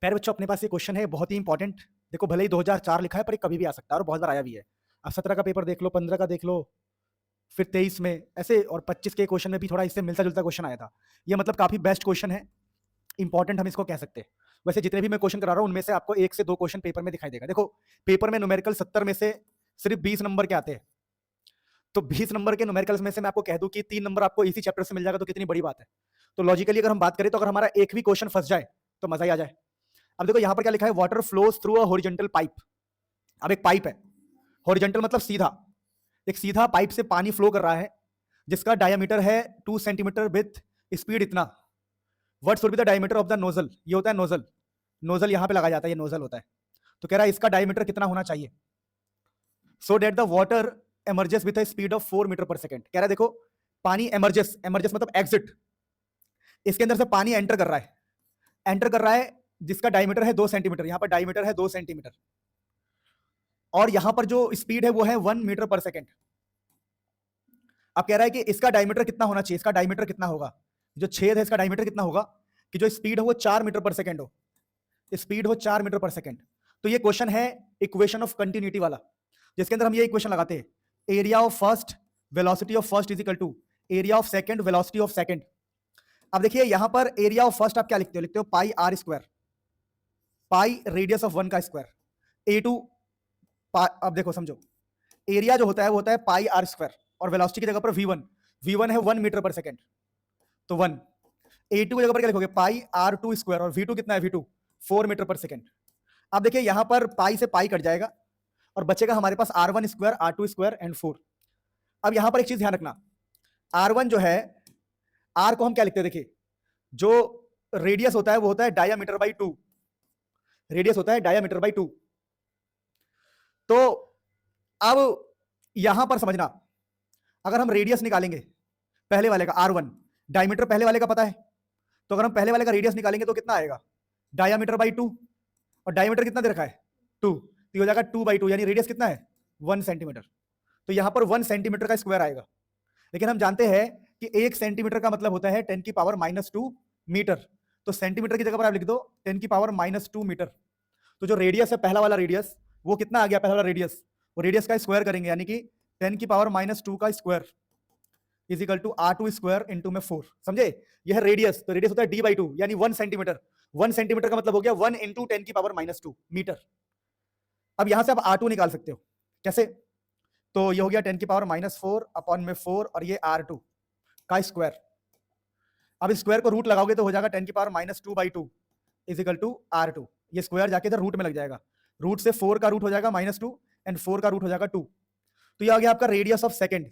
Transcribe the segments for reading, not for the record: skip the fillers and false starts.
प्यारे बच्चों, अपने पास ये क्वेश्चन है बहुत ही इंपॉर्टेंट। देखो, भले ही 2004 लिखा है पर ये कभी भी आ सकता है और बहुत बार आया भी है। अब 17 का पेपर देख लो, 15 का देख लो, फिर 23 में ऐसे, और 25 के क्वेश्चन में भी थोड़ा इससे मिलता जुलता क्वेश्चन आया था। ये मतलब काफी बेस्ट क्वेश्चन है, इंपॉर्टेंट हम इसको कह सकते हैं। वैसे जितने भी मैं क्वेश्चन करा रहा हूँ उनमें से आपको 1 से 2 क्वेश्चन पेपर में दिखाई देगा। देखो, पेपर में न्यूमेरिकल 70 में से सिर्फ 20 नंबर के आते हैं, तो 20 नंबर के न्यूमेरिकल्स में से मैं आपको कह दूं कि 3 नंबर आपको इसी चैप्टर से मिल जाएगा, तो कितनी बड़ी बात है। तो लॉजिकली अगर हम बात करें तो अगर हमारा एक भी क्वेश्चन फंस जाए तो मजा ही आ जाए। अब देखो यहाँ पर क्या लिखा है, water flows through a horizontal pipe. अब एक पाइप है, हॉरिजॉन्टल मतलब सीधा, एक सीधा पाइप से पानी फ्लो कर रहा है जिसका डायमीटर है 2 सेंटीमीटर विथ स्पीड इतना। What should be the diameter of the nozzle? ये होता है नोजल, नोजल यहाँ पे लगाया जाता है, ये नोजल होता है। तो कह रहा है इसका डायमीटर कितना होना चाहिए so that the water emerges with speed of 4 metre per second. कह रहा है देखो, पानी एमर्जेस, एमर्जेस मतलब एग्जिट, इसके अंदर से पानी एंटर कर रहा है, एंटर कर रहा है जिसका डायमीटर है 2 सेंटीमीटर। यहां पर डायमीटर है 2 सेंटीमीटर और यहां पर जो स्पीड है वो है 1 मीटर पर सेकेंड। अब कह रहा है कि इसका डायमीटर कितना होना चाहिए, इसका डायमीटर कितना होगा, जो छेद है इसका डायमीटर कितना होगा कि जो स्पीड है वो 4 मीटर पर सेकेंड हो, स्पीड हो 4 मीटर पर सेकेंड। तो ये क्वेश्चन है इक्वेशन ऑफ कंटिन्यूटी वाला, जिसके अंदर हम ये इक्वेशन लगाते हैं, area of first velocity of first is equal to area of second velocity of second. अब देखिए यहां पर एरिया ऑफ फर्स्ट आप क्या लिखते हो, लिखते हो pi R square, pi radius of 1 का स्क्वायर, ए टू। अब देखो समझो, एरिया जो होता है वो होता है पाई आर स्क्वायर और वेलोसिटी की जगह पर v1, v1 है 1 मीटर पर सेकंड, तो 1। a2 की जगह पर क्या लिखोगे, पाई r2 स्क्वायर, और v2 कितना है, v2 4 मीटर पर सेकंड। अब देखिए यहां पर पाई से पाई कट जाएगा और बचेगा हमारे पास r1 square, r2 square and 4। अब यहां पर एक चीज ध्यान रखना, r1 जो है, r को हम क्या लिखते हैं, देखिए जो रेडियस होता है वो होता है डायामीटर बाई 2, रेडियस होता है डायामीटर बाई 2। तो अब यहां पर समझना, अगर हम रेडियस निकालेंगे पहले वाले का r1, डायमीटर पहले वाले का पता है, तो अगर हम पहले वाले का रेडियस निकालेंगे तो कितना आएगा, डायमीटर बाई 2, और डायमीटर कितना दे रखा है 2, तो हो जाएगा 2/2, यानी रेडियस कितना है 1 सेंटीमीटर। तो यहां पर 1 सेंटीमीटर का स्क्वायर आएगा, लेकिन हम जानते हैं कि 1 सेंटीमीटर का मतलब होता है 10 की पावर -2 मीटर। तो सेंटीमीटर की जगह पर आप लिख दो 10 की पावर -2 मीटर। तो जो रेडियस है पहला वाला रेडियस, वो कितना आ गया, पहला वाला रेडियस, वो रेडियस का स्क्वायर करेंगे, यानी कि 10 की पावर -2 का square is equal to r2 square into में 4। समझे, यह रेडियस, तो रेडियस होता है d/2 यानी 1 सेंटीमीटर। 1 सेंटीमीटर का मतलब हो गया 1 इंटू 10 की पावर -2 मीटर। अब यहां से आप r2 निकाल सकते हो, कैसे, तो ये हो गया 10 की पावर -4 अपॉन में 4 और ये r2 का स्क्वायर। अब स्क्वायर को रूट लगाओगे तो हो जाएगा 10 की power -2/2 is equal to r2। ये स्क्वायर जाके इधर रूट में लग जाएगा, रूट से 4 का रूट हो जाएगा -2 एंड 4 का रूट हो जाएगा 2। तो ये आ गया आपका रेडियस ऑफ सेकंड।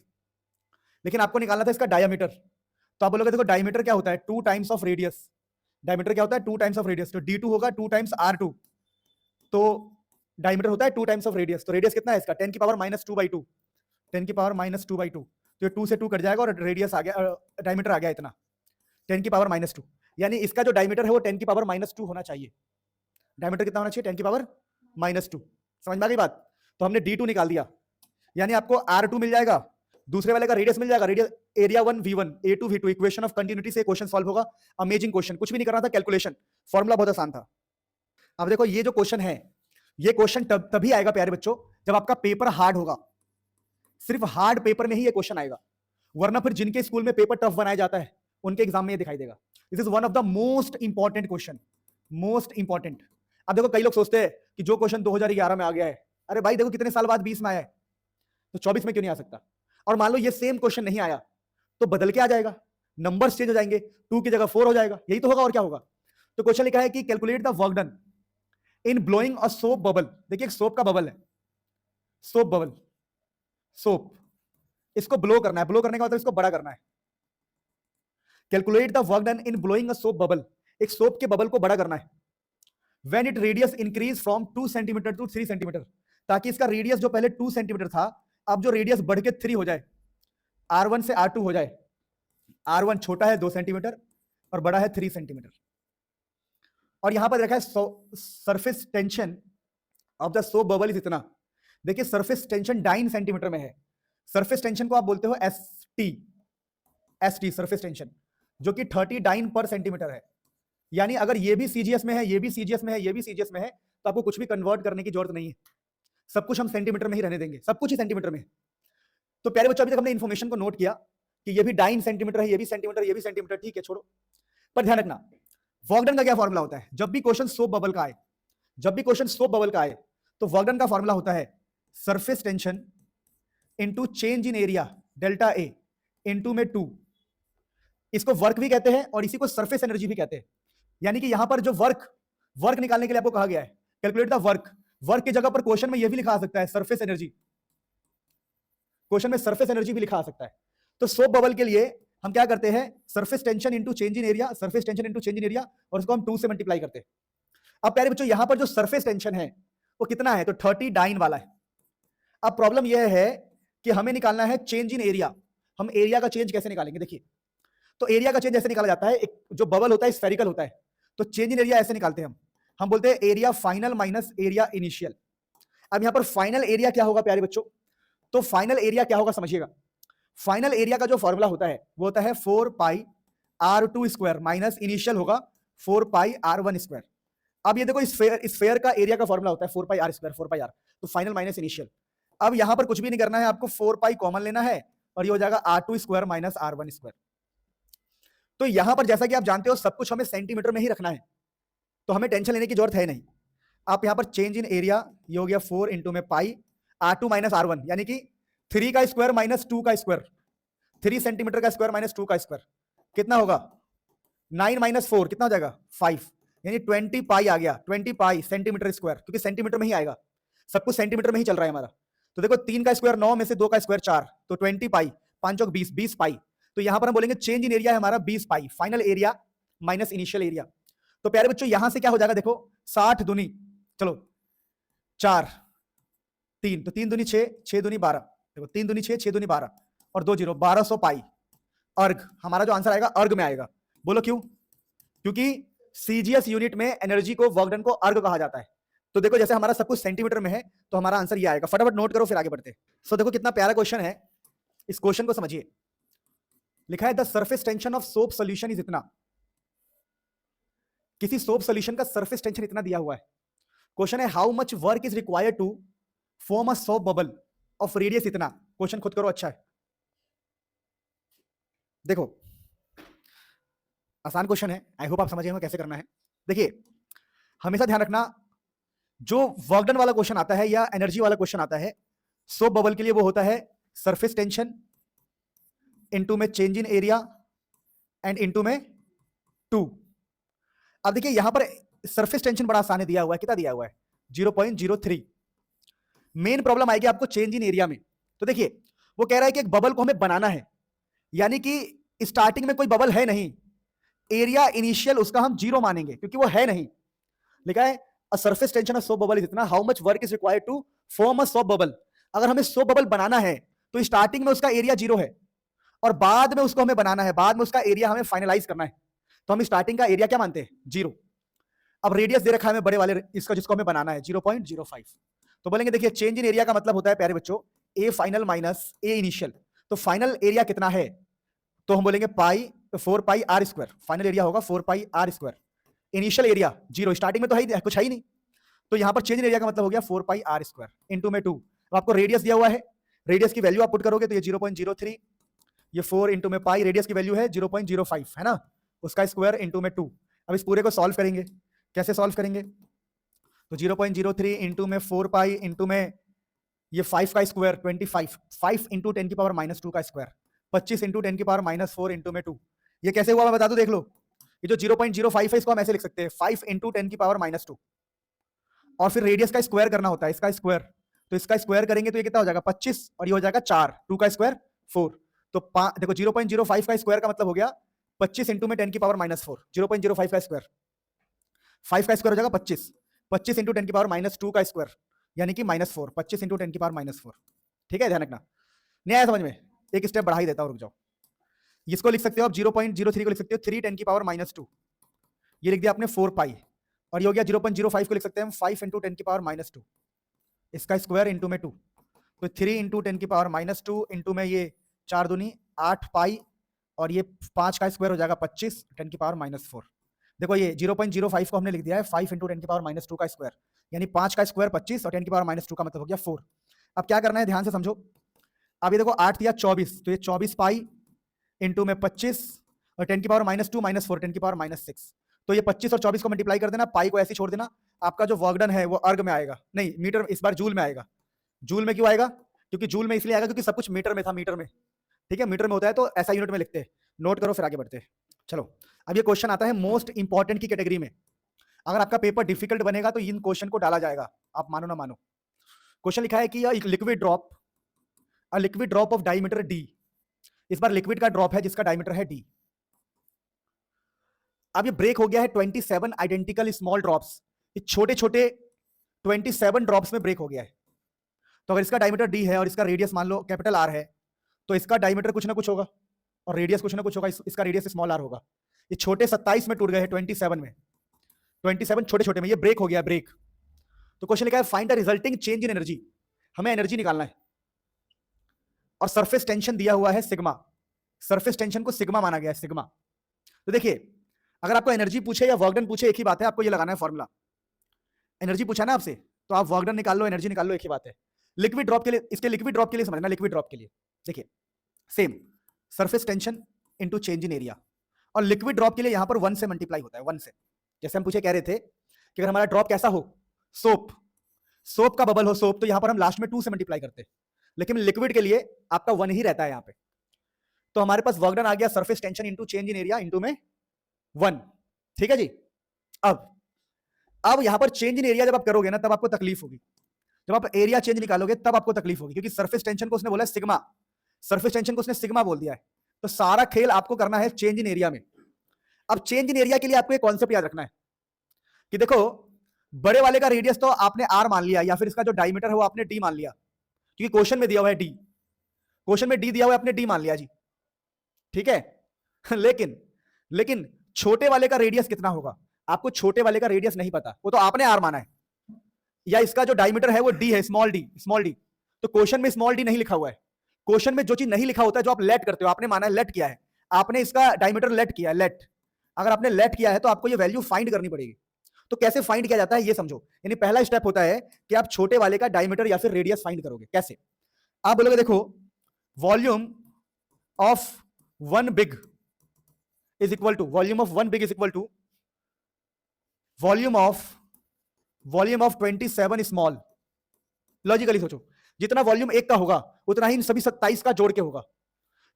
लेकिन आपको निकालना था इसका डायमीटर, तो आप बोलोगे देखो डायमीटर क्या होता है 2 टाइम्स ऑफ रेडियस, डायमीटर क्या होता है 2 टाइम्स ऑफ रेडियस, तो d2 होगा 2 टाइम्स r2, तो डायमीटर होता है 2 टाइम्स ऑफ रेडियस। तो रेडियस कितना है इसका 10 की पावर -2/2, 10 की पावर -2/2, तो ये 2 से 2 कट जाएगा और रेडियस आ गया, डायमीटर आ गया इतना 10 की पावर -2, यानी इसका जो डायमीटर है वो 10 की पावर -2 होना चाहिए। डायमीटर कितना होना चाहिए 10 की पावर -2। समझ में आ गई बात? तो हमने d2 निकाल दिया, यानी आपको r2 मिल जाएगा, दूसरे वाले का रेडियस मिल जाएगा, radius area 1 v1 a2 v2, equation of continuity से क्वेश्चन सॉल्व होगा। अमेजिंग क्वेश्चन, कुछ भी नहीं करना था, कैलकुलेशन, फॉर्मूला बहुत आसान था। अब देखो ये जो क्वेश्चन है, ये क्वेश्चन तभी आएगा प्यारे बच्चों जब आपका पेपर हार्ड होगा, सिर्फ हार्ड पेपर में ही ये क्वेश्चन आएगा, वरना फिर जिनके स्कूल में पेपर टफ बनाया जाता है उनके एग्जाम में ये दिखाई देगा। This is one of the most important question, most important. अब देखो कई लोग सोचते हैं कि जो क्वेश्चन 2011 में आ गया है, अरे भाई देखो कितने साल बाद 20 में आया है, तो 24 में क्यों नहीं आ सकता? और मान लो ये सेम क्वेश्चन नहीं आया तो बदल के आ जाएगा, नंबर्स चेंज हो जाएंगे, 2 की जगह 4 हो जाएगा, यही तो होगा और क्या होगा। तो क्वेश्चन लिखा है कि calculate the work done in blowing a soap bubble. देखिए एक सोप का बबल है, सोप बबल, सोप, इसको ब्लो करना है, ब्लो करने का मतलब इसको बड़ा करना है। Calculate the work done in blowing a soap bubble, एक सोप के बबल को बड़ा करना है। When it radius increase from 2 centimetre to 3 centimetre, ताकि इसका रेडियस जो पहले 2 सेंटीमीटर था अब जो रेडियस बढ़ के 3 हो जाए, r1 से r2 हो जाए। r1 छोटा है 2 सेंटीमीटर और बड़ा है 3 सेंटीमीटर। और यहां पर रखा है surface tension of the soap bubble is इतना। देखिए सरफेस टेंशन 9 सेंटीमीटर में है, सरफेस टेंशन को आप बोलते हो एस टी, सरफेस टेंशन, जो कि 39 पर सेंटीमीटर है। यानी अगर ये भी सीजीएस में है, ये भी सीजीएस में है, ये भी सीजीएस में है, तो आपको कुछ भी कन्वर्ट करने की जरूरत नहीं है, सब कुछ हम सेंटीमीटर में ही रहने देंगे, सब कुछ ही सेंटीमीटर में है। तो प्यारे बच्चों, अभी तक हमने इन्फॉर्मेशन को नोट किया कि ये भी डाइन सेंटीमीटर है, ये भी सेंटीमीटर, ये भी सेंटीमीटर, ठीक है, छोड़ो। पर ध्यान रखना, वर्कडन का क्या फॉर्मूला होता है जब भी क्वेश्चन सोप बबल का आए, जब भी क्वेश्चन सोप बबल का आए, तो वर्कडन का फॉर्मूला होता है surface tension into change in area delta A into में 2। इसको वर्क भी कहते हैं और इसी को सरफेस एनर्जी भी कहते हैं। यानी कि यहां पर जो वर्क निकालने के लिए आपको कहा गया है कैलकुलेट द वर्क की जगह पर क्वेश्चन में यह भी लिखा आ सकता है सरफेस एनर्जी, क्वेश्चन में सरफेस एनर्जी भी लिखा आ सकता है। तो सोप बबल के लिए हम क्या करते हैं, surface tension into change in area, surface tension into change in area, और इसको हम 2 से मल्टीप्लाई करते हैं। अब प्यारे बच्चों, यहां पर जो सरफेस टेंशन है वो कितना है, तो 30 डाइन वाला है। अब प्रॉब्लम यह है कि हमें निकालना है चेंज इन एरिया। हम एरिया का चेंज कैसे निकालेंगे, देखिए, तो एरिया का चेंज ऐसे निकाला जाता है, एक जो बबल होता है स्फेरिकल होता है, तो चेंज इन एरिया ऐसे निकालते हैं हम बोलते हैं area final minus area initial. अब यहां पर फाइनल एरिया क्या होगा प्यारे बच्चों, तो फाइनल एरिया क्या होगा समझिएगा, फाइनल एरिया का जो फॉर्मूला होता है वो होता है 4 पाई r2 स्क्वायर माइनस इनिशियल होगा 4 पाई r1 स्क्वायर। अब ये देखो स्फेयर का एरिया का फॉर्मूला होता है 4 पाई r स्क्वायर, 4 पाई r, तो फाइनल माइनस इनिशियल। अब यहां पर कुछ भी नहीं करना है, आपको 4 पाई कॉमन लेना है और ये हो जाएगा r2 square minus r1 square. तो यहां पर जैसा कि आप जानते हो सब कुछ हमें सेंटीमीटर में ही रखना है, तो हमें टेंशन लेने की जरूरत है नहीं। आप यहां पर चेंज इन एरिया, ये हो गया 4 इंटू में पाई r2 माइनस r1, यानी कि 3 का स्क्वायर माइनस 2 का स्क्वायर, 3 सेंटीमीटर का स्क्वायर माइनस 2 का स्क्वायर कितना होगा, 9 माइनस 4 कितना हो जाएगा 5, यानी 20 पाई आ गया, 20 पाई सेंटीमीटर स्क्वायर, क्योंकि सेंटीमीटर में ही आएगा, सब कुछ सेंटीमीटर में ही चल रहा है हमारा। तो देखो 3 का स्क्वायर 9 में से 2 का स्क्वायर 4, तो 20 पाई, 5 और 20, 20 पाई। तो यहां पर हम बोलेंगे चेंज इन एरिया है हमारा 20 pi, final area minus initial area. तो प्यारे बच्चों यहां से क्या हो जाएगा, देखो 60 दूनी, चलो 4 3, तो 3 दूनी 6, 6 दूनी 12, देखो 3 दूनी 6, 6 दूनी 12 और 2 जीरो, 1200 पाई अर्ग। हमारा जो आंसर आएगा अर्ग में आएगा। बोलो क्यों, क्योंकि सीजीएस यूनिट में एनर्जी को, वर्क डन को अर्ग कहा जाता है। तो देखो जैसे हमारा सब कुछ सेंटीमीटर में है, तो हमारा आंसर ये आएगा। फटाफट नोट करो फिर आगे बढ़ते। सो देखो कितना प्यारा क्वेश्चन है, इस क्वेश्चन को समझिए। लिखा है the surface tension of soap solution is इतना, किसी सोप सोल्यूशन का सरफेस टेंशन इतना दिया हुआ है। क्वेश्चन है how much work is required to form a soap bubble of radius इतना। क्वेश्चन खुद करो, अच्छा है। देखो आसान क्वेश्चन है, आई होप आप समझे हो कैसे करना है। देखिए हमेशा ध्यान रखना, जो वर्कडन वाला क्वेश्चन आता है या एनर्जी वाला क्वेश्चन आता है सोप बबल के लिए, वो होता है सरफेस टेंशन इनटू में change in area and into में 2। अब देखिए यहां पर सरफेस टेंशन बड़ा आसान दिया हुआ है, कितना दिया हुआ है 0.03। मेन प्रॉब्लम आएगी आपको चेंज इन एरिया में। तो देखिए वो कह रहा है कि एक बबल को हमें बनाना है, यानी कि स्टार्टिंग में कोई बबल है नहीं, एरिया इनिशियल उसका हम 0 मानेंगे क्योंकि वो है नहीं। लिखा है a surface tension of soap bubble is इतना, how much work is required to form a soap bubble. अगर हमें सोप बबल बनाना है तो स्टार्टिंग में उसका एरिया 0 है और बाद में उसको हमें बनाना है, बाद में उसका एरिया हमें फाइनलाइज करना है। तो हम स्टार्टिंग का एरिया क्या मानते हैं 0। अब रेडियस दे रखा है हमें बड़े वाले इसका, जिसको हमें बनाना है 0.05। तो बोलेंगे देखिए चेंज इन एरिया का मतलब होता है प्यारे बच्चों A final minus A initial. तो फाइनल एरिया कितना है, तो हम बोलेंगे पाई, तो 4 pi R square, final area होगा 4 pi R square. Initial area 0, starting में तो है कुछ है ही नहीं, तो यहां पर चेंज इन एरिया का मतलब हो गया 4 पाई आर स्क्वायर इंटू में 2। तो आपको रेडियस दिया हुआ है, रेडियस की वैल्यू आप पुट करोगे तो ये 0.03, ये 4 इंटू में पाई, रेडियस की वैल्यू है 0.05 है ना, उसका स्क्वायर इंटू में 2। अब इस पूरे को सॉल्व करेंगे, कैसे सॉल्व करेंगे, तो 0.03 इंटू में 4 पाई इंटू में ये 5 का स्क्वायर 25, 5 इंटू 10 की पावर माइनस 2 का स्क्वायर, 25 इंटू 10 की पावर माइनस 4 इंटू में 2। ये कैसे हुआ मैं बता दूं, देख लो, ये जो 0.05 है इसको हम ऐसे लिख सकते हैं 5 इंटू 10 की पावर माइनस 2, और फिर रेडियस का स्क्वायर करना होता है, इसका स्क्वायर, तो इसका स्क्वायर करेंगे तो ये कितना हो जाएगा 25, और ये हो जाएगा 4, 2 का स्क्वायर 4। तो देखो 0.05 का स्क्वायर का मतलब हो गया 25 इंटू में 10 की पावर माइनस 4, 0.05 का स्क्वायर, 5 का स्क्वायर हो जाएगा 25, 25 इंटू 10 की पावर माइनस 2 का स्क्वायर, यानी कि माइनस 4, 25 इंटू 10 की पावर माइनस 4। ठीक है, ध्यान रखना। नहीं आया समझ में, एक स्टेप बढ़ा ही देता हूं, रुक जाओ। इसको लिख सकते हो आप 0.03 को लिख सकते हो 3 10 की पावर माइनस 2, ये लिख दिया आपने 4 पाई, और ये हो गया 0.05 को लिख सकते हैं हम 5 इंटू 10 की पावर माइनस 2, इसका स्क्वायर इंटू में 2, तो 3 इंटू 10 की पावर माइनस 2 इंटू में ये 4 दूनी 8 पाई, और ये 5 का स्क्वायर हो जाएगा 25 10 की पावर माइनस 4। देखो ये 0.05 को हमने लिख दिया है 5 इंटू 10 की पावर माइनस 2 का स्क्वायर, यानी 5 का स्क्वायर 25 और 10 की पावर माइनस 2 का मतलब हो गया 4। अब क्या करना है ध्यान से समझो। अब ये देखो 8 दिया 24, तो ये 24 पाई इंटू में 25 और 10 की पावर माइनस 2 माइनस 4 10 की पावर माइनस 6। तो ये 25 और 24 को मल्टीप्लाई कर देना, पाई को ऐसे छोड़ देना। आपका जो वर्क डन है वो अर्ग में आएगा, नहीं मीटर, इस बार जूल में आएगा। जूल में क्यों आएगा? क्योंकि जूल में इसलिए आएगा क्योंकि सब कुछ मीटर में था, मीटर में, ठीक है, मीटर में होता है तो ऐसा यूनिट में लिखते हैं। नोट करो फिर आगे बढ़ते हैं। चलो अब ये क्वेश्चन आता है मोस्ट इंपॉर्टेंट की कैटेगरी में। अगर आपका पेपर डिफिकल्ट बनेगा तो इन क्वेश्चन को डाला जाएगा, आप मानो ना मानो। क्वेश्चन लिखा है कि liquid drop of diameter D. इस बार लिक्विड का ड्रॉप है जिसका डायमीटर है डी। अब ये ब्रेक हो गया है 27 आइडेंटिकल स्मॉल ड्रॉप्स, ये छोटे छोटे 27 ड्रॉप्स में ब्रेक हो गया है। तो अगर इसका डायमीटर डी है और इसका रेडियस मान लो कैपिटल आर है, तो इसका डायमीटर कुछ ना कुछ होगा और रेडियस कुछ ना कुछ होगा, इसका रेडियस स्मॉल आर होगा। ये छोटे 27 में टूट गए हैं, 27 में, 27 छोटे छोटे में ये ब्रेक हो गया, ब्रेक। तो क्वेश्चन लिखा है find the resulting change in energy, हमें एनर्जी निकालना है और सरफेस टेंशन दिया हुआ है सिग्मा, सरफेस टेंशन को सिग्मा माना गया है, सिग्मा। तो देखिए अगर आपको एनर्जी पूछे या वर्क डन पूछे एक ही बात है, आपको ये लगाना है फॉर्मूला। एनर्जी पूछा ना आपसे तो आप वर्क डन निकाल लो, एनर्जी निकाल लो, एक ही बात है। लिक्विड ड्रॉप के लिए, इसके लिक्विड ड्रॉप के लिए समझना, लिक्विड ड्रॉप के लिए देखिए same surface tension into change in area, और लिक्विड ड्रॉप के लिए यहां पर 1 से मल्टीप्लाई होता है, 1 से। जैसे हम पूछे कह रहे थे कि अगर हमारा ड्रॉप कैसा हो, सोप का बबल हो सोप, तो यहां पर हम लास्ट में 2 से मल्टीप्लाई करते हैं, लेकिन लिक्विड के लिए आपका 1 ही रहता है यहां पे। तो हमारे पास वर्क डन आ गया surface tension into change in area into में 1, ठीक है जी। अब यहां पर चेंज इन एरिया जब आप करोगे ना तब आपको तकलीफ होगी, जब आप एरिया चेंज निकालोगे तब आपको तकलीफ होगी, क्योंकि सरफेस टेंशन को उसने बोला सिग्मा, सरफेस टेंशन को उसने सिग्मा बोल दिया है। तो सारा खेल आपको करना है चेंज इन एरिया में। अब चेंज इन एरिया के लिए आपको एक कॉन्सेप्ट याद रखना है कि देखो बड़े वाले का रेडियस तो आपने आर मान लिया, या फिर इसका जो डायमीटर है वो आपने डी मान लिया, क्योंकि क्वेश्चन में दिया हुआ है डी, क्वेश्चन में डी दिया हुआ है, आपने डी मान लिया जी, ठीक है। लेकिन छोटे वाले का रेडियस कितना होगा, आपको छोटे वाले का रेडियस नहीं पता, वो तो आपने आर माना है, या इसका जो डायमीटर है वो डी है, स्मॉल डी, स्मॉल डी। तो क्वेश्चन में स्मॉल डी नहीं लिखा हुआ है। क्वेश्चन में जो चीज नहीं लिखा होता है, जो आप लेट करते हो, आपने माना है लेट किया है, आपने इसका डायमीटर लेट किया है, लेट। अगर आपने लेट किया है तो आपको ये वैल्यू फाइंड करनी पड़ेगी। तो कैसे फाइंड किया जाता है ये समझो, यानी पहला स्टेप होता है कि आप छोटे वाले का डायमीटर या फिर रेडियस फाइंड करोगे। कैसे? आप बोलोगे देखो volume of one big is equal to, volume of one big is equal to volume of 27 small. Logically सोचो, जितना वॉल्यूम एक का होगा उतना ही इन सभी 27 का जोड़ के होगा।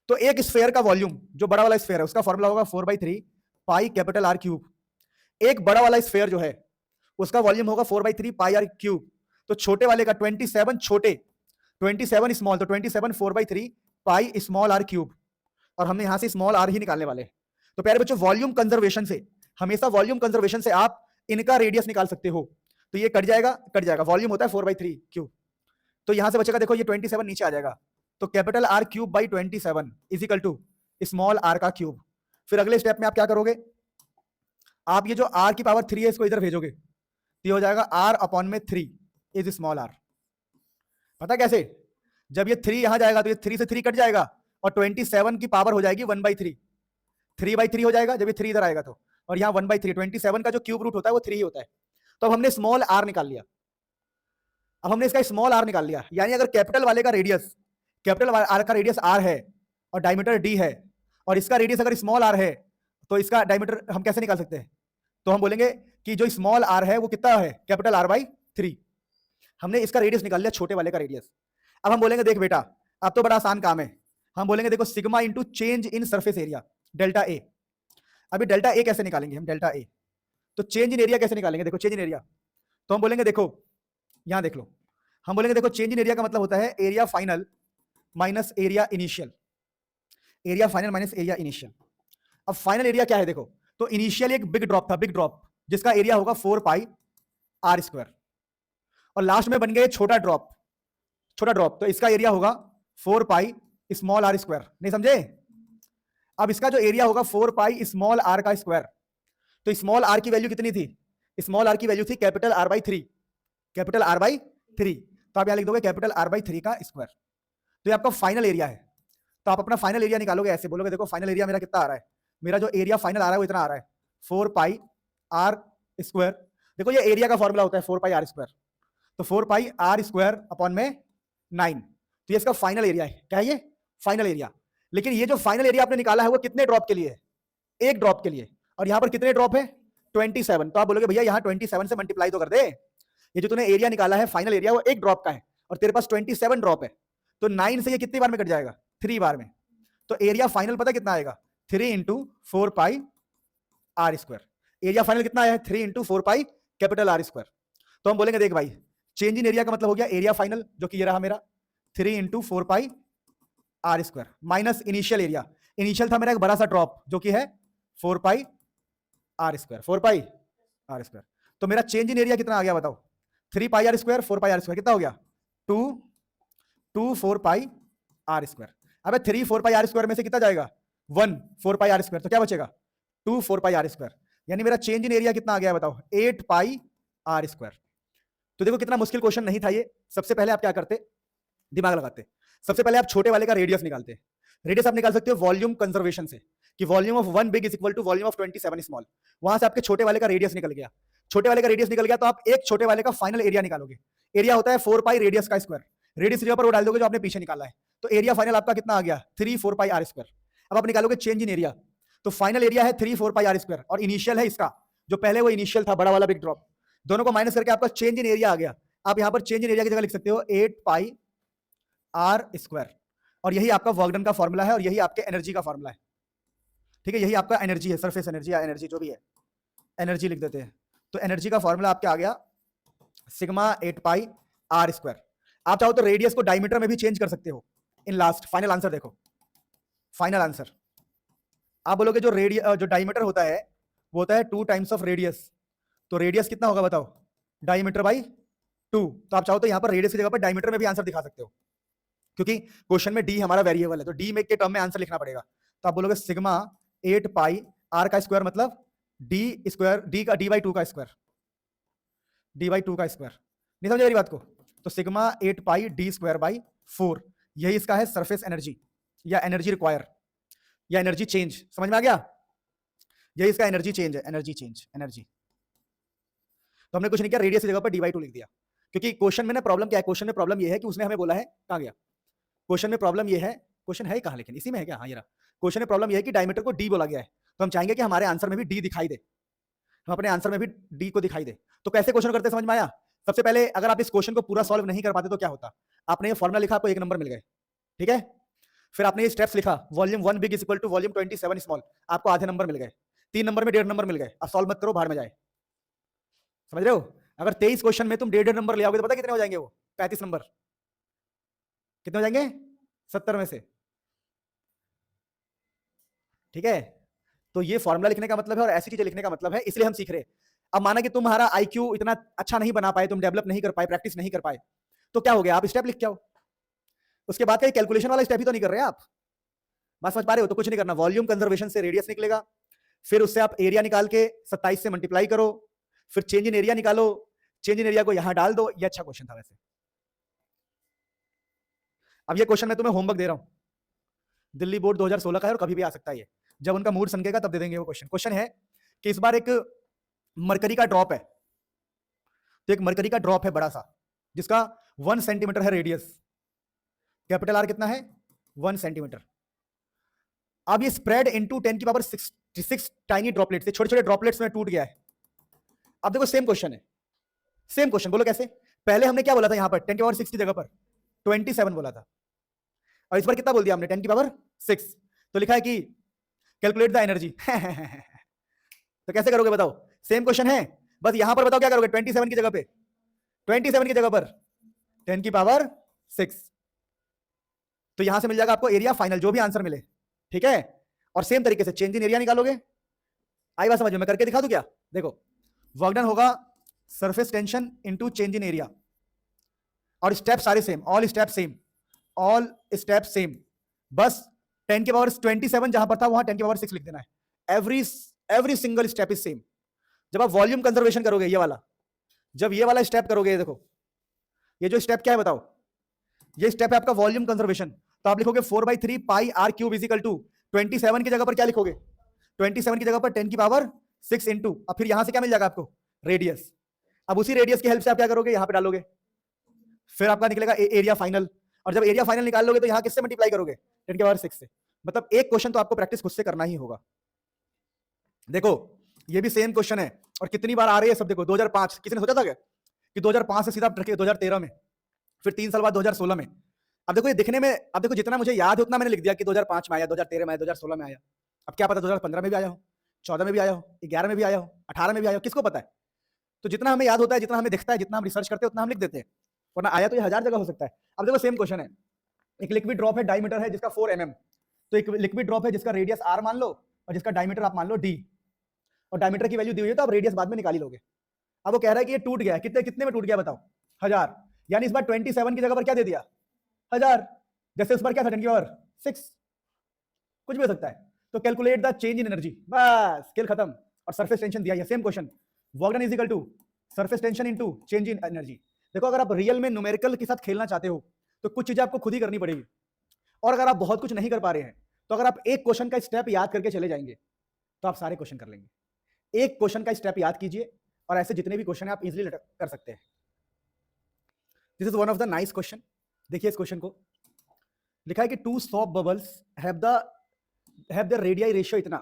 तो एक स्फेयर का वॉल्यूम, जो बड़ा वाला स्फेयर है, उसका फॉर्मूला होगा 4/3 पाई कैपिटल आर क्यूब। एक बड़ा वाला स्फेयर जो है उसका वॉल्यूम होगा 4/3 पाई आर क्यूब। तो छोटे वाले का 27 छोटे, 27 स्मॉल, तो 27 4/3 पाई स्मॉल आर क्यूब, और हमने यहां से स्मॉल आर ही निकालने वाले हैं। तो प्यारे बच्चों वॉल्यूम कंजर्वेशन से, हमेशा वॉल्यूम कंजर्वेशन से आप इनका रेडियस निकाल सकते हो। तो ये कट जाएगा, वॉल्यूम होता है 4/3 क्यूब, तो यहां से बचेगा देखो ये 27 नीचे आ जाएगा, तो capital R cube by 27 is equal to small R का क्यूब। फिर अगले स्टेप में आप क्या करोगे, आप ये जो आर की पावर 3 है इसको इधर भेजोगे, तो ये हो जाएगा आर अपॉन में 3 इज स्मॉल आर। पता कैसे? जब ये 3 यहां जाएगा तो ये 3 से 3 कट जाएगा और 27 की पावर हो जाएगी 1/3, 3/3 हो जाएगा जब ये 3 इधर आएगा तो, और यहाँ 1/3, 27 का जो क्यूब रूट होता है वो 3 ही होता है। तो अब हमने स्मॉल आर निकाल लिया, अब हमने इसका स्मॉल आर निकाल लिया, यानी अगर कैपिटल वाले का रेडियस, कैपिटल आर का रेडियस आर है और डायमीटर डी है, और इसका रेडियस अगर स्मॉल आर है, तो इसका डायमीटर हम कैसे निकाल सकते हैं? तो हम बोलेंगे कि जो स्मॉल आर है वो कितना है, कैपिटल आर बाई 3। हमने इसका रेडियस निकाल लिया, छोटे वाले का रेडियस। अब हम बोलेंगे देख बेटा अब तो बड़ा आसान काम है, हम बोलेंगे देखो sigma into change in surface area delta A. अभी डेल्टा ए कैसे निकालेंगे हम, डेल्टा ए, तो चेंज इन एरिया कैसे निकालेंगे? देखो चेंज इन एरिया, तो हम बोलेंगे देखो यहां देख लो, हम बोलेंगे देखो चेंज इन एरिया का मतलब होता है area final minus area initial, area final minus area initial. अब फाइनल एरिया क्या है देखो, तो इनिशियल एक बिग ड्रॉप था, बिग ड्रॉप जिसका एरिया होगा 4 पाई आर स्क्वायर, और लास्ट में बन गया छोटा ड्रॉप, छोटा ड्रॉप, तो इसका एरिया होगा 4 पाई स्मॉल आर स्क्वायर। नहीं समझे? अब इसका जो एरिया होगा 4 पाई स्मॉल आर का स्क्वायर, तो स्मॉल आर की वैल्यू कितनी थी? स्मॉल आर की वैल्यू थी capital R by 3, capital R by 3, तो आप यहां लिख दोगे कैपिटल आर बाई 3 का स्क्वायर। तो ये आपका फाइनल एरिया है, तो आप अपना फाइनल एरिया निकालोगे ऐसे, बोलोगे देखो फाइनल एरिया मेरा कितना आ रहा है, मेरा जो एरिया फाइनल आ रहा है वो इतना आ रहा है 4 पाई आर स्क्वायर। देखो ये एरिया का फॉर्मूला होता है 4 पाई आर स्क्वायर, तो 4 पाई आर स्क्वायर अपॉन में 9, तो ये इसका फाइनल एरिया है। क्या है ये? Final area. लेकिन ये जो फाइनल एरिया आपने निकाला है वो कितने ड्रॉप के लिए है? एक ड्रॉप के लिए। और यहां पर कितने ड्रॉप है? 27। तो आप बोलोगे भैया यहां 27 से मल्टीप्लाई तो कर दे, ये जो तूने एरिया निकाला है फाइनल एरिया वो एक ड्रॉप का है और तेरे पास 27 ड्रॉप है, तो 9 से ये कितनी बार में कट जाएगा? 3 बार में। तो एरिया फाइनल पता कितना आएगा? 3 into 4 pi R square. Area final कितना आया है? 3 into 4 pi capital R square. तो हम बोलेंगे देख भाई चेंज इन एरिया का मतलब हो गया एरिया फाइनल, जो कि ये रहा मेरा 3 into 4 pi R square, minus initial area. Initial था मेरा एक बड़ा सा ड्रॉप जो कि है 4 pi R square, 4 pi R square. तो मेरा चेंज इन एरिया कितना आ गया बताओ? 3 pi R square 4 pi R square कितना हो गया? 2 4 पाई आर स्क्वायर। अब 3 4 पाई आर स्क्वायर में से कितना जाएगा? 1 4 पाई आर स्क्वायर, तो क्या बचेगा? 2 4 पाई आर स्क्वायर। यानी मेरा चेंज इन एरिया कितना आ गया बताओ? 8 पाई आर स्क्वायर। तो देखो कितना मुश्किल क्वेश्चन नहीं था ये। सबसे पहले आप क्या करते? दिमाग लगाते। सबसे पहले आप छोटे वाले का रेडियस निकालते। रेडियस आप निकाल सकते हो वॉल्यूम कंजर्वेशन से, कि volume of 1 big is equal to volume of 27 small. वहां से आपके छोटे वाले का रेडियस निकल गया। छोटे वाले का रेडियस निकल गया तो आप एक छोटे वाले का फाइनल एरिया निकालोगे। एरिया होता है 4 पाई रेडियस का स्क्वायर। रेडियस जगह पर वो डाल दोगे जो आपने पीछे निकाला है, तो एरिया फाइनल आपका कितना आ गया? 3 4 पाई आर स्क्वायर। अब आप निकालोगे चेंज इन एरिया, तो फाइनल एरिया है 3 4 पाई आर स्क्वायर और इनिशियल है इसका, जो पहले वो इनिशियल था बड़ा वाला बिग ड्रॉप, दोनों को माइनस करके आपका चेंज इन एरिया आ गया। आप यहां पर चेंज इन एरिया की जगह लिख सकते हो 8 पाई आर स्क्वायर, और यही आपका वर्क डन का फॉर्मूला है और यही आपके एनर्जी का फॉर्मूला है। ठीक है, यही आपका एनर्जी है, सरफेस एनर्जी या एनर्जी जो भी है, एनर्जी लिख देते हैं। तो एनर्जी का फॉर्मूला आपके आ गया सिग्मा 8 पाई आर स्क्वायर। आप चाहो तो रेडियस को डायमीटर में भी चेंज कर सकते हो। इन लास्ट फाइनल आंसर देखो, फाइनल आंसर आप बोलोगे जो डायमीटर होता है वो होता है 2 टाइम्स ऑफ रेडियस। तो रेडियस कितना होगा बताओ? Diameter by 2। तो आप चाहो तो यहां पर रेडियस की जगह पर डायमीटर में भी आंसर दिखा सकते हो, क्योंकि क्वेश्चन में डी हमारा वेरिएबल है, तो डी में के टर्म में आंसर लिखना पड़ेगा। तो आप बोलोगे सिग्मा 8 पाई आर का स्क्वायर मतलब डी स्क्वायर, डी का डी बाई 2 का स्क्वायर, डी बाई 2 का स्क्वायर। नहीं समझे मेरी बात को? तो sigma 8 pi D square by 4, यही इसका है सरफेस एनर्जी या एनर्जी रिक्वायर या एनर्जी चेंज। समझ में आ गया? यही इसका एनर्जी चेंज है, एनर्जी चेंज, एनर्जी। तो हमने कुछ नहीं किया, रेडियस की जगह पर डी बाई 2 लिख दिया, क्योंकि क्वेश्चन में ना प्रॉब्लम क्या है? क्वेश्चन में प्रॉब्लम ये है कि उसने हमें बोला है, कहां गया क्वेश्चन में प्रॉब्लम ये है, क्वेश्चन है कहां लेकिन इसी में है क्या? हाँ ये रहा। क्वेश्चन में प्रॉब्लम ये है कि डायमीटर को डी बोला गया है, तो हम चाहेंगे कि हमारे आंसर में भी डी दिखाई दे, हम अपने आंसर में भी डी को दिखाई दे। तो कैसे क्वेश्चन करते समझ में आया? सबसे पहले अगर आप इस क्वेश्चन को पूरा सॉल्व नहीं कर पाते तो क्या होता? आपने ये फॉर्मुला लिखा, आपको 1 नंबर मिल गए, ठीक है। फिर आपने ये स्टेप्स लिखा, volume 1 big is equal to volume 27 small, आपको आधे नंबर मिल गए। 3 नंबर में 1.5 नंबर मिल गए। अब सॉल्व मत करो, बाहर में जाए। समझ रहे हो? अगर 23 क्वेश्चन में तुम 1.5 नंबर ले आओगे तो पता कितने हो जाएंगे? वो 35 नंबर। कितने हो जाएंगे? 70 में से। ठीक है, तो ये फॉर्मूला लिखने का मतलब है और ऐसी चीजें लिखने का मतलब है, इसलिए हम सीख रहे हैं। अब माना कि तुम्हारा आईक्यू इतना अच्छा नहीं बना पाए, तुम डेवलप नहीं कर पाए, प्रैक्टिस नहीं कर पाए, तो क्या हो गया? आप स्टेप लिख के आओ। उसके बाद का कैलकुलेशन वाला स्टेप ही तो नहीं कर रहे आप। बात समझ पा रहे हो? तो कुछ नहीं करना, वॉल्यूम कंजर्वेशन से रेडियस निकलेगा, फिर उससे आप एरिया निकाल के 27 से मल्टीप्लाई करो, फिर चेंज इन एरिया निकालो, चेंज इन एरिया को यहां डाल दो। ये अच्छा क्वेश्चन था वैसे। अब ये क्वेश्चन मैं तुम्हें होमवर्क दे रहा हूं, दिल्ली बोर्ड 2016 का है और कभी भी आ सकता है ये, जब उनका मूड सनकेगा तब दे देंगे वो क्वेश्चन। क्वेश्चन है कि इस बार एक मरकरी का ड्रॉप है, तो एक मरकरी का ड्रॉप है बड़ा सा, जिसका 1 सेंटीमीटर है रेडियस, कैपिटल आर कितना है? 1 सेंटीमीटर। अब ये स्प्रेड इनटू 10 की पावर 6 टाइनी ड्रॉपलेट्स, छोटे छोटे ड्रॉपलेट्स में टूट गया है। अब देखो सेम क्वेश्चन है, सेम क्वेश्चन, बोलो कैसे? पहले हमने क्या बोला था? यहां पर 10 की पावर 6 की जगह पर 27 बोला था, और इस बार कितना बोल दिया हमने? 10 की पावर 6। तो लिखा है कि कैलकुलेट द एनर्जी। तो कैसे करोगे बताओ? सेम क्वेश्चन है, बस यहां पर बताओ क्या करोगे? 27 की जगह पे, 27 की जगह पर 10 की पावर 6, तो यहां से मिल जाएगा आपको एरिया फाइनल, जो भी आंसर मिले, ठीक है। और सेम तरीके से चेंज इन एरिया निकालोगे। आई बात समझ में? मैं करके दिखा दूं क्या? देखो, वर्क डन होगा surface tension into change in area, और स्टेप सारे same, all step same, all step same. बस 10 की पावर 27 जहां पर था वहां 10 की पावर 6 लिख देना है। Every single step is same. जब आप वॉल्यूम कंजर्वेशन करोगे, ये वाला, जब ये वाला स्टेप करोगे, देखो ये जो स्टेप क्या है बताओ? ये स्टेप है आपका वॉल्यूम कंजर्वेशन। तो आप लिखोगे 4/3 pi R cube is equal to 27 की जगह पर क्या लिखोगे? 27 की जगह पर 10 की पावर 6 इंटू, अब फिर यहां से क्या मिल जाएगा आपको, रेडियस। अब उसी रेडियस की हेल्प से आप क्या करोगे, यहां पे डालोगे, फिर आपका निकलेगा एरिया फाइनल, और जब एरिया फाइनल निकाल लोगे तो यहां किससे मल्टीप्लाई करोगे, 10 की पावर 6 से। मतलब एक क्वेश्चन तो आपको प्रैक्टिस खुद से करना ही होगा। देखो ये भी सेम क्वेश्चन है, और कितनी बार आ रही है सब, देखो 2005, किसी ने सोचा था क्या कि 2005 से सीधा रखे 2013 में, फिर 3 साल बाद 2016 में। अब देखो ये दिखने में, अब देखो जितना मुझे याद है उतना मैंने लिख दिया कि 2005 में आया, 2013 में आया, 2016 में आया। अब क्या पता 2015 में भी आया हो, 14 में भी आया हो, 11 में भी आया हो, 18 में भी आया हो, किसको पता है। तो जितना हमें याद होता है, जितना हमें दिखता है, जितना हम रिसर्च करते हैं, उतना हम लिख देते हैं, वरना आया तो ये 1000 जगह हो सकता है। अब देखो सेम क्वेश्चन है, एक लिक्विड ड्रॉप है, डायमीटर है जिसका 4 mm, तो एक लिक्विड ड्रॉप है जिसका रेडियस r मान लो और जिसका डायमीटर आप मान लो d, और डायमीटर की वैल्यू दी हुई है तो आप रेडियस बाद में निकाल ही लोगे। अब वो कह रहा है कि ये टूट गया, कितने कितने में टूट गया बताओ, 1000, यानी इस बार 27 की जगह पर क्या दे दिया, 1000, जैसे उस बार क्या था 10 की पावर 6, कुछ भी हो सकता है। तो calculate the change in energy, बस खेल खत्म, और सरफेस टेंशन दिया है, same question, work done is equal to surface tension into change in energy. देखो अगर आप रियल में न्यूमेरिकल के साथ खेलना चाहते हो तो कुछ चीजें आपको खुद ही करनी पड़ेगी, और अगर आप बहुत कुछ नहीं कर पा रहे हैं तो अगर आप एक क्वेश्चन का स्टेप याद करके चले जाएंगे तो आप सारे क्वेश्चन कर लेंगे। एक क्वेश्चन का स्टेप याद कीजिए और ऐसे जितने भी क्वेश्चन है आप इजीली कर सकते हैं। This is one of the nice question. देखिए इस क्वेश्चन को लिखा है कि two soap bubbles have the radii ratio इतना,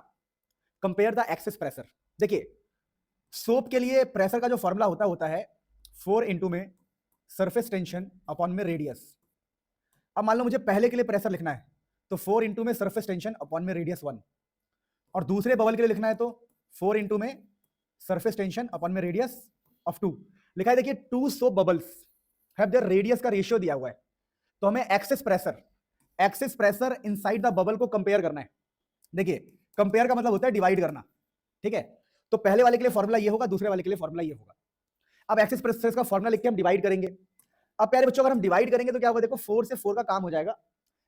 कंपेयर द एक्सेस प्रेशर। देखिए सोप के लिए प्रेशर का जो फॉर्मूला होता है 4 इंटू में सरफेस टेंशन अपॉन में रेडियस। अब मान लो मुझे पहले के लिए प्रेशर लिखना है तो 4 इंटू में सरफेस टेंशन अपॉन में रेडियस 1, और दूसरे बबल के लिए लिखना है तो 4 इंटू में सरफेस टेंशन अपॉन में रेडियस ऑफ 2 लिखा है। देखिए two soap bubbles have their radius का रेशियो दिया हुआ है, तो हमें excess pressure inside the bubble को कंपेयर करना है। देखिए कंपेयर का मतलब होता है डिवाइड करना, ठीक है। तो पहले वाले के लिए फॉर्मूला ये होगा, दूसरे वाले के लिए फॉर्मूला ये होगा। अब एक्सेस प्रेशर का फॉर्मूला लिख के हम डिवाइड करेंगे। अब प्यारे बच्चों अगर हम डिवाइड करेंगे तो क्या होगा, देखो 4 से 4 का काम हो जाएगा,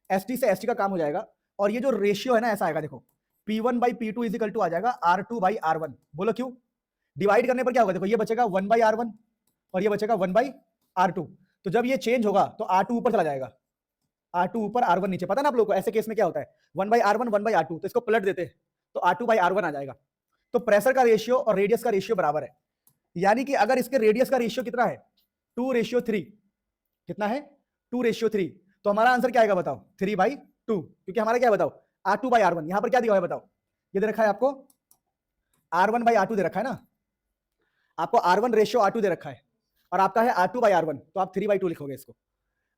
ST से ST का काम हो जाएगा, और ये जो रेशियो है ना ऐसा आएगा, देखो P1 by P2 is equal to आ जाएगा R2 by R1। बोलो क्यों, डिवाइड करने पर क्या होगा, देखो ये बचेगा 1 by R1 और ये बचेगा 1 by R2। तो जब ये चेंज होगा तो R2 ऊपर चला जाएगा, R2 ऊपर R1 नीचे। पता ना आप लोगों को ऐसे केस में क्या होता है, 1 by R1 1 by R2, तो इसको पलट देते तो R2 by R1 आ जाएगा। तो प्रेशर का रेशियो और रेडियस का रेशियो बराबर है, यानी कि अगर इसके रेडियस का रेशियो कितना है 2:3, कितना है 2:3, तो हमारा आंसर क्या आएगा बताओ, 3/2, क्योंकि हमारा क्या है बताओ R2 by R1। यहां पर क्या दिया हुआ है बताओ, ये दे रखा है आपको R1 by R2 दे रखा है ना, आपको R1 रेशियो R2 दे रखा है और आपका है R2 by R1, तो आप 3/2 लिखोगे इसको।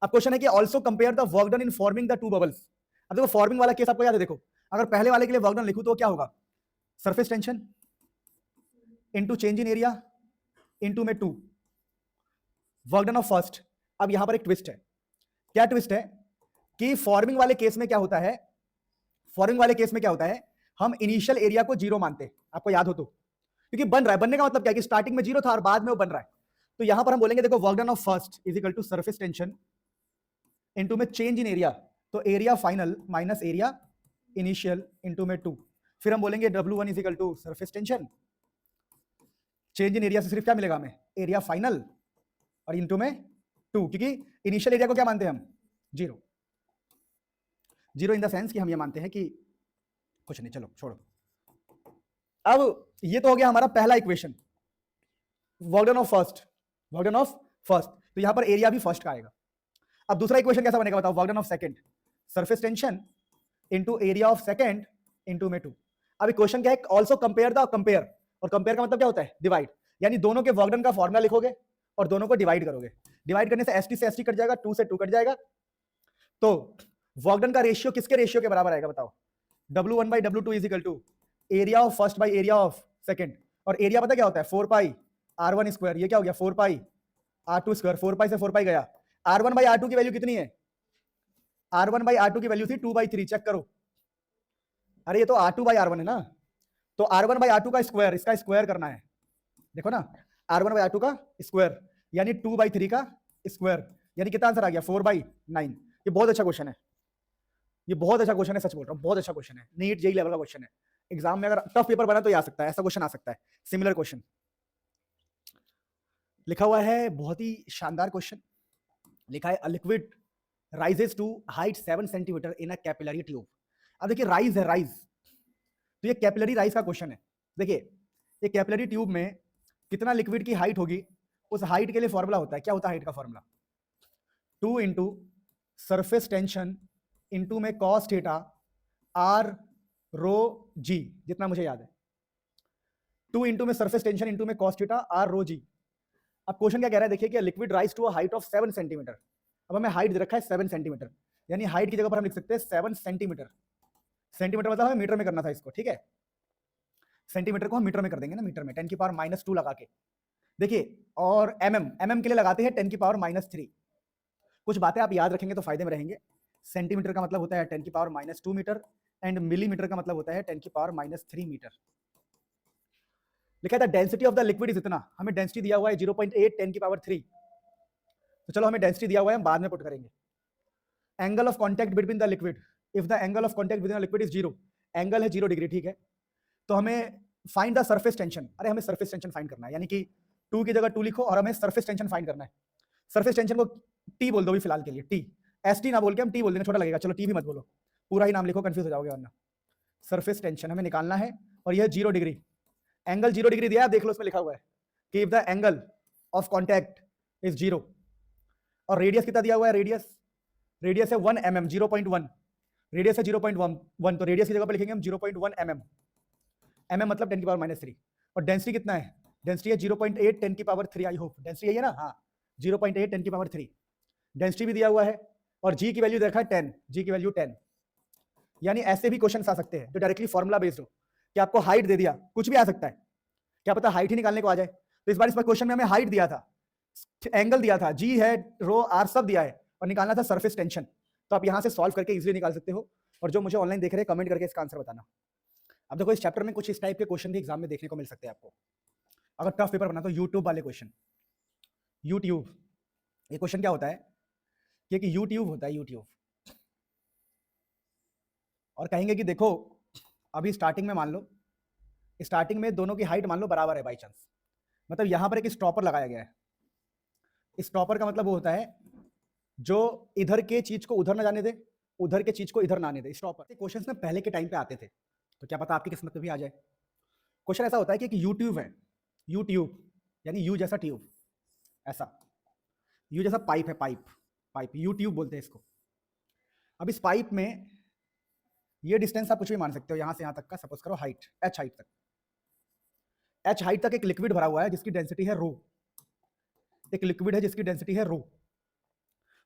अब क्वेश्चन है कि also compare the work done in forming the two bubbles. अब देखो फॉर्मिंग वाला केस आपको याद है, देखो अगर पहले वाले के लिए वर्क डन लिखूं तो क्या होगा, surface tension into change in area into में 2 वर्क डन ऑफ फर्स्ट। अब यहां पर एक ट्विस्ट है, क्या ट्विस्ट है कि फॉर्मिंग वाले केस में क्या होता है, फॉर्मिंग वाले केस में क्या होता है, हम इनिशियल एरिया को 0 मानते हैं, आपको याद हो तो, क्योंकि बन रहा है, बनने का मतलब क्या है कि स्टार्टिंग में 0 था और बाद में वो बन रहा है। तो यहां पर हम बोलेंगे देखो work done of first is equal to surface tension into में चेंज इन एरिया, तो area final minus area initial into में 2। फिर हम बोलेंगे W1 is equal to surface tension, change in area से सिर्फ क्या मिलेगा हमें, एरिया फाइनल और इनटू में 2, क्योंकि इनिशियल एरिया को क्या मानते हैं हम, 0 इन द सेंस कि हम ये मानते हैं कि कुछ नहीं, चलो छोड़ो। अब ये तो हो गया हमारा पहला equation, work done of first, तो यहां पर एरिया भी फर्स्ट का आएगा। अब दूसरा इक्वेशन कैसा बनेगा बताओ, work done of second, surface tension into area of second into में 2। अब इक्वेशन क्या है, ऑल्सो कंपेयर द कंपेयर, और कंपेयर का मतलब क्या होता है, डिवाइड, यानी दोनों के वर्क डन का फॉर्मूला लिखोगे और दोनों को डिवाइड करोगे। डिवाइड करने से ST से ST कट जाएगा, 2 से 2 कट जाएगा, तो वर्क डन का रेशियो किसके रेशियो के बराबर आएगा बताओ, W1 by W2 is equal to area of first by area of second, और एरिया पता क्या होता है 4 पाई R1 स्क्वायर, ये क्या हो गया 4 पाई R2 स्क्वायर, 4 पाई से 4 पाई गया। R1 by R2 की वैल्यू कितनी है, R1 by R2 की वैल्यू थी 2/3, चेक करो, अरे ये तो R2 by R1 है ना, तो R1 by R2 का स्क्वायर, इसका स्क्वायर करना है, देखो ना R1 by R2 का स्क्वायर यानी 2/3 का स्क्वायर, यानी कितना आंसर आ गया 4/9। ये बहुत अच्छा क्वेश्चन है, ये बहुत अच्छा क्वेश्चन है, सच बोल रहा हूँ बहुत अच्छा क्वेश्चन है, नीट जेई लेवल का क्वेश्चन है, एग्जाम में अगर टफ पेपर बना तो ये आ सकता है, ऐसा क्वेश्चन आ सकता है, सिमिलर क्वेश्चन लिखा हुआ है, बहुत ही शानदार क्वेश्चन लिखा है, a liquid rises to height 7 centimetre in a capillary tube. अब देखिए राइज है, राइज, तो ये कैपिलरी राइज का क्वेश्चन है। देखिए एक कैपिलरी ट्यूब में कितना लिक्विड की हाइट होगी, उस हाइट के लिए फॉर्मूला होता है, क्या होता है हाइट का formula? 2 into surface tension into में cos theta R rho g, जितना मुझे याद है 2 इंटू में सरफेस टेंशन इंटू में कॉस थीटा आर रो जी। अब क्वेश्चन क्या कह रहा है, देखिए कि liquid rise to a height of 7 centimetre. अब हमें हाइट दे रखा है 7 सेंटीमीटर, यानी हाइट की जगह पर हम लिख सकते हैं 7 सेंटीमीटर। सेंटीमीटर मतलब हमें मीटर में करना था इसको, ठीक है, सेंटीमीटर को हम मीटर में कर देंगे ना, मीटर में 10 की पावर -2 लगा के। देखिए, और एमएम के लिए लगाते हैं 10 की पावर -3। कुछ बातें आप याद रखेंगे तो फायदे में रहेंगे। सेंटीमीटर का मतलब होता है 10 की पावर -2 मीटर, एंड मिलीमीटर का मतलब होता है 10 की पावर -3 मीटर। लिखा था density of the liquid is इतना, हमें डेंसिटी दिया हुआ है 0.8 10 की पावर 3। तो चलो हमें डेंसिटी दिया हुआ है, हम बाद में पुट करेंगे। Angle of contact between the liquid, if the angle of contact between the liquid is 0, angle है 0 डिग्री, ठीक है। तो हमें फाइंड द सरफेस टेंशन, अरे हमें सरफेस टेंशन फाइंड करना है, यानी कि 2 की जगह 2 लिखो और हमें सरफेस टेंशन फाइंड करना है। सरफेस टेंशन को टी बोल दो भी फिलहाल के लिए, टी, एस टी ना बोल के हम टी बोल देंगे, छोटा लगेगा, चलो टी भी मत बोलो, पूरा ही नाम लिखो, कंफ्यूज हो जाओगे वरना। सरफेस टेंशन हमें निकालना है और यह 0 डिग्री, एंगल 0 डिग्री दिया है, देख लो उसमें लिखा हुआ है कि if the angle of contact is 0, और रेडियस कितना दिया हुआ है, रेडियस है 1 mm, 0.1, रेडियस है 0.1, तो रेडियस की जगह पर लिखेंगे हम 0.1 mm, mm मतलब 10 की पावर -3, और डेंसिटी कितना है, डेंसिटी है 0.8 10 की पावर 3, आई होप डेंसिटी यही है ना, हाँ 0.8 10 की पावर 3, डेंसिटी भी दिया हुआ है, और जी की वैल्यू देखा है 10, जी की वैल्यू 10। यानी ऐसे भी क्वेश्चन आ सकते हैं जो डायरेक्टली फॉर्मुला बेस्ड हो, कि आपको हाइट दे दिया, कुछ भी आ सकता है, क्या पता हाइट ही निकालने को आ जाए। तो इस बार क्वेश्चन में हमें हाइट दिया था, एंगल दिया था, जी है, रो आर सब दिया है, और निकालना था सरफेस टेंशन। तो आप यहां से सॉल्व करके इजीली निकाल सकते हो, और जो मुझे ऑनलाइन देख रहे हैं कमेंट करके इसका आंसर बताना। अब देखो, इस चैप्टर में कुछ इस टाइप के क्वेश्चन भी एग्जाम में देखने को मिल सकते हैं आपको, अगर टफ पेपर बना तो यूट्यूब वाले क्वेश्चन। यूट्यूब, ये क्वेश्चन क्या होता है कि एक यूट्यूब होता है, यूट्यूब, और कहेंगे कि देखो अभी स्टार्टिंग में मान लो, स्टार्टिंग में दोनों की हाइट मान लो बराबर है बाई चांस, मतलब यहां पर एक स्टॉपर लगाया गया है। स्टॉपर का मतलब वो होता है जो इधर के चीज को उधर ना जाने दे, उधर के चीज को इधर ना आने दे। स्टॉपर क्वेश्चंस ना पहले के टाइम पे आते थे, तो क्या पता आपकी किस्मत में भी आ जाए। क्वेश्चन ऐसा होता है कि एक यूट्यूब है, यूट्यूब यानी यू जैसा ट्यूब, ऐसा यू जैसा पाइप है, पाइप यूट्यूब बोलते हैं इसको। अब इस पाइप में ये डिस्टेंस आप कुछ भी मान सकते हो, यहां से यहां तक का, सपोज करो हाइट h हाइट तक, h हाइट तक एक लिक्विड भरा हुआ है जिसकी डेंसिटी है रो, एक लिक्विड है जिसकी डेंसिटी है रो,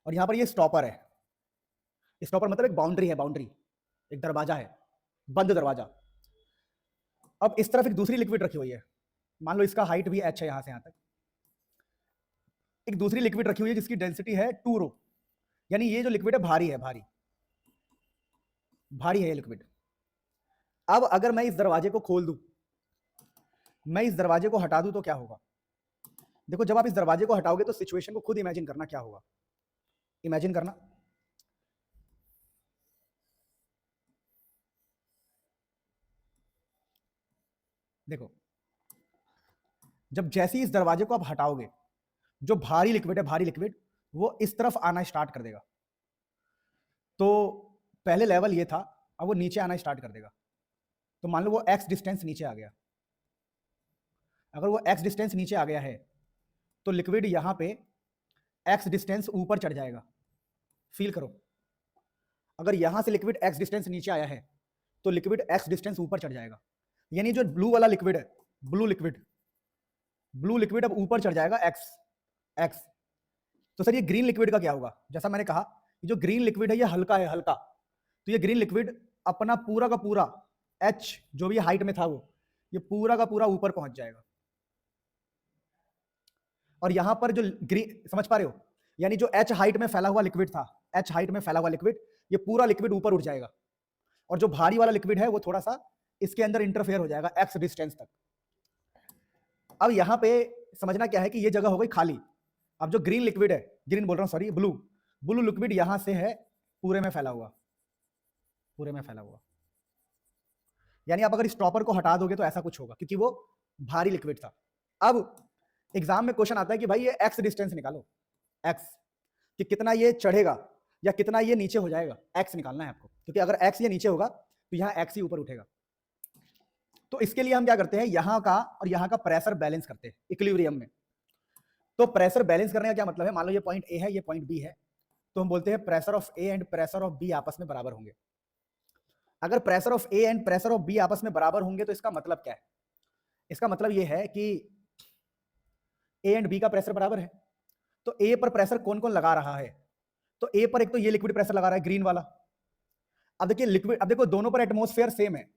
और यहां पर ये स्टॉपर है। स्टॉपर मतलब एक बाउंड्री है, बाउंड्री, एक दरवाजा है, बंद दरवाजा। अब इस तरफ एक दूसरी लिक्विड रखी हुई है, मान लो इसका हाइट भी h है, यहां से यहां तक एक दूसरी लिक्विड रखी हुई है जिसकी डेंसिटी है 2 रो, यानी ये जो लिक्विड है भारी है, भारी है ये लिक्विड। अब अगर मैं इस दरवाजे को खोल दूं, मैं इस दरवाजे को हटा दूं तो क्या होगा? देखो, जब आप इस दरवाजे को हटाओगे तो सिचुएशन को खुद इमेजिन करना, क्या होगा, इमेजिन करना। देखो, जब जैसे ही इस दरवाजे को आप हटाओगे, जो भारी लिक्विड है, भारी लिक्विड, वो इस तरफ आना स्टार्ट कर देगा। तो पहले लेवल ये था, अब वो नीचे आना स्टार्ट कर देगा। तो मान लो वो x डिस्टेंस नीचे आ गया, अगर वो x डिस्टेंस नीचे आ गया है तो लिक्विड यहां पे x डिस्टेंस ऊपर चढ़ जाएगा। फील करो, अगर यहां से लिक्विड x डिस्टेंस नीचे आया है तो लिक्विड x डिस्टेंस ऊपर चढ़ जाएगा, यानी जो ब्लू वाला लिक्विड है, ब्लू लिक्विड अब ऊपर चढ़ जाएगा x। तो सर ये ग्रीन लिक्विड का क्या होगा? जैसा मैंने कहा, जो ग्रीन लिक्विड है ये हल्का है, हल्का, तो ये ग्रीन लिक्विड अपना पूरा का पूरा h जो भी हाइट में था वो, ये पूरा का पूरा ऊपर पहुंच जाएगा। और यहां पर जो ग्रीन, समझ पा रहे हो, यानी जो h हाइट में फैला हुआ लिक्विड था, h हाइट में फैला हुआ लिक्विड, ये पूरा लिक्विड ऊपर उठ जाएगा, और जो भारी वाला लिक्विड है वो थोड़ा सा इसके अंदर इंटरफेयर हो जाएगा x डिस्टेंस तक। अब यहां पे समझना क्या है कि ये जगह हो गई खाली। अब जो ग्रीन लिक्विड है, ग्रीन बोल रहा हूं सॉरी, ब्लू लिक्विड यहां से है पूरे में फैला हुआ, पूरे में फैला हुआ। यानी आप अगर स्टॉपर को हटा दोगे तो ऐसा कुछ होगा, क्योंकि वो भारी लिक्विड था। अब एग्जाम में क्वेश्चन आता है कि भाई ये x डिस्टेंस निकालो, x, कि कितना ये चढ़ेगा या कितना ये नीचे हो जाएगा, x निकालना है आपको, क्योंकि अगर x ये नीचे होगा तो यहाँ x ही ऊपर उठेगा। तो इसके लिए हम क्या करते हैं, यहां का और यहां का प्रेशर बैलेंस करते हैं इक्विलिब्रियम में। तो प्रेशर बैलेंस करने का क्या मतलब है, मान लो ये पॉइंट ए है, ये पॉइंट बी है, तो हम बोलते हैं pressure of A and pressure of B आपस में बराबर होंगे। अगर pressure of A and pressure of B आपस में बराबर होंगे तो इसका मतलब क्या है, इसका मतलब ये है कि ए एंड बी का प्रेशर बराबर है। तो ए पर प्रेशर कौन कौन लगा रहा है, तो ए पर एक तो ये लिक्विड प्रेशर लगा रहा है ग्रीन वाला। अब देखिए लिक्विड, अब देखो दोनों पर एटमॉस्फेयर सेम है,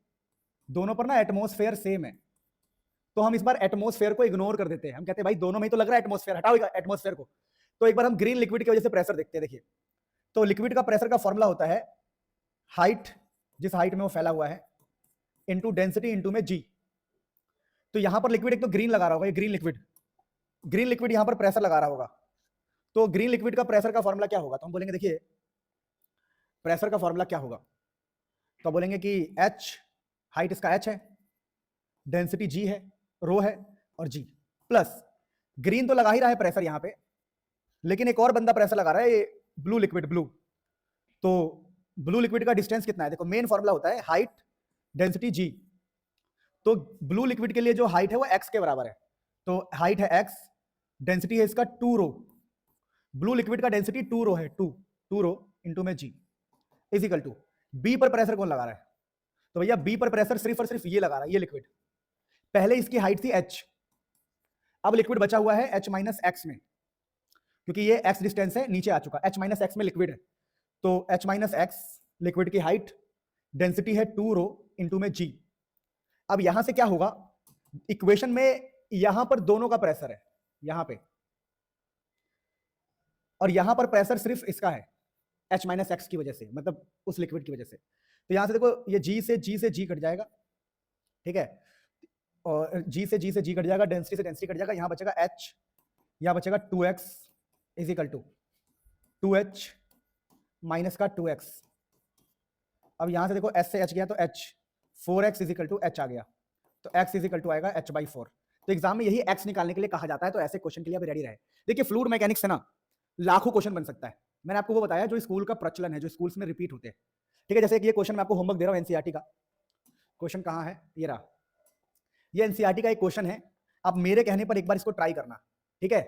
दोनों पर ना एटमॉस्फेयर सेम है, तो हम इस बार एटमॉस्फेयर को इग्नोर कर देते हैं। हम कहते हैं भाई दोनों में ही तो लग रहा है एटमॉस्फेयर, हटाओ एटमॉस्फेयर को। तो एक बार हम ग्रीन लिक्विड की वजह से प्रेशर देखते हैं। देखिए तो लिक्विड का प्रेशर का फॉर्मूला होता है हाइट, जिस हाइट में वो फैला हुआ है, इंटू डेंसिटी इंटू में जी। तो यहां पर लिक्विड एक तो ग्रीन लगा रहा होगा, ये ग्रीन लिक्विड यहां पर प्रेशर लगा रहा होगा। तो ग्रीन लिक्विड का प्रेशर का फॉर्मूला क्या होगा, तो हम बोलेंगे देखिए प्रेशर का फॉर्मूला क्या होगा, तो बोलेंगे कि H, हाइट इसका H है, डेंसिटी G है, रो है, और G प्लस ग्रीन तो लगा ही रहा है प्रेशर यहां पे, लेकिन एक और बंदा प्रेशर लगा रहा है, ये ब्लू लिक्विड, ब्लू। तो ब्लू लिक्विड का डिस्टेंस कितना है, देखो मेन फॉर्मूला होता है हाइट डेंसिटी G। तो ब्लू लिक्विड के लिए जो हाइट है वो x के बराबर है, तो हाइट है x, डेंसिटी है इसका 2 रो, ब्लू लिक्विड का डेंसिटी 2 रो है, 2 रो इंटू में G is equal to B पर प्रेशर कौन लगा रहा है, तो भैया बी पर प्रेशर सिर्फ और सिर्फ ये लगा रहा है, ये लिक्विड। पहले इसकी हाइट थी h, अब लिक्विड बचा हुआ है h माइनस एक्स में, क्योंकि ये x डिस्टेंस है नीचे आ चुका, h माइनस एक्स में लिक्विड है, तो h माइनस एक्स लिक्विड की हाइट, डेंसिटी है 2 रो इंटू में G। अब यहां से क्या होगा, इक्वेशन में यहां पर दोनों का प्रेशर है यहां पे, और यहां पर प्रेशर सिर्फ इसका है H माइनस एक्स की वजह से, मतलब उस लिक्विड की वजह से। तो यहां से देखो ये G से G कट जाएगा, ठीक है, और G से G कट जाएगा, डेंसिटी से डेंसिटी कट जाएगा, यहां बचेगा H, यहां बचेगा 2x is equal to 2H minus का 2x। अब यहां से देखो S से H गया तो H, 4x is equal to H आ गया, तो x इज इक्वल टू आएगा H/4। तो एग्जाम में यही x निकालने के लिए कहा जाता है, तो ऐसे क्वेश्चन के लिए आप रेडी रहे। देखिए फ्लूइड मैकेनिक्स से ना लाखों क्वेश्चन बन सकता है, मैंने आपको वो बताया जो स्कूल का प्रचलन है, जो स्कूल्स में रिपीट होते हैं, ठीक है। जैसे कि ये क्वेश्चन मैं आपको होमवर्क दे रहा हूं एनसीईआरटी का, क्वेश्चन कहां है, ये रहा, ये एनसीईआरटी का एक क्वेश्चन है, आप मेरे कहने पर एक बार इसको ट्राई करना, ठीक है।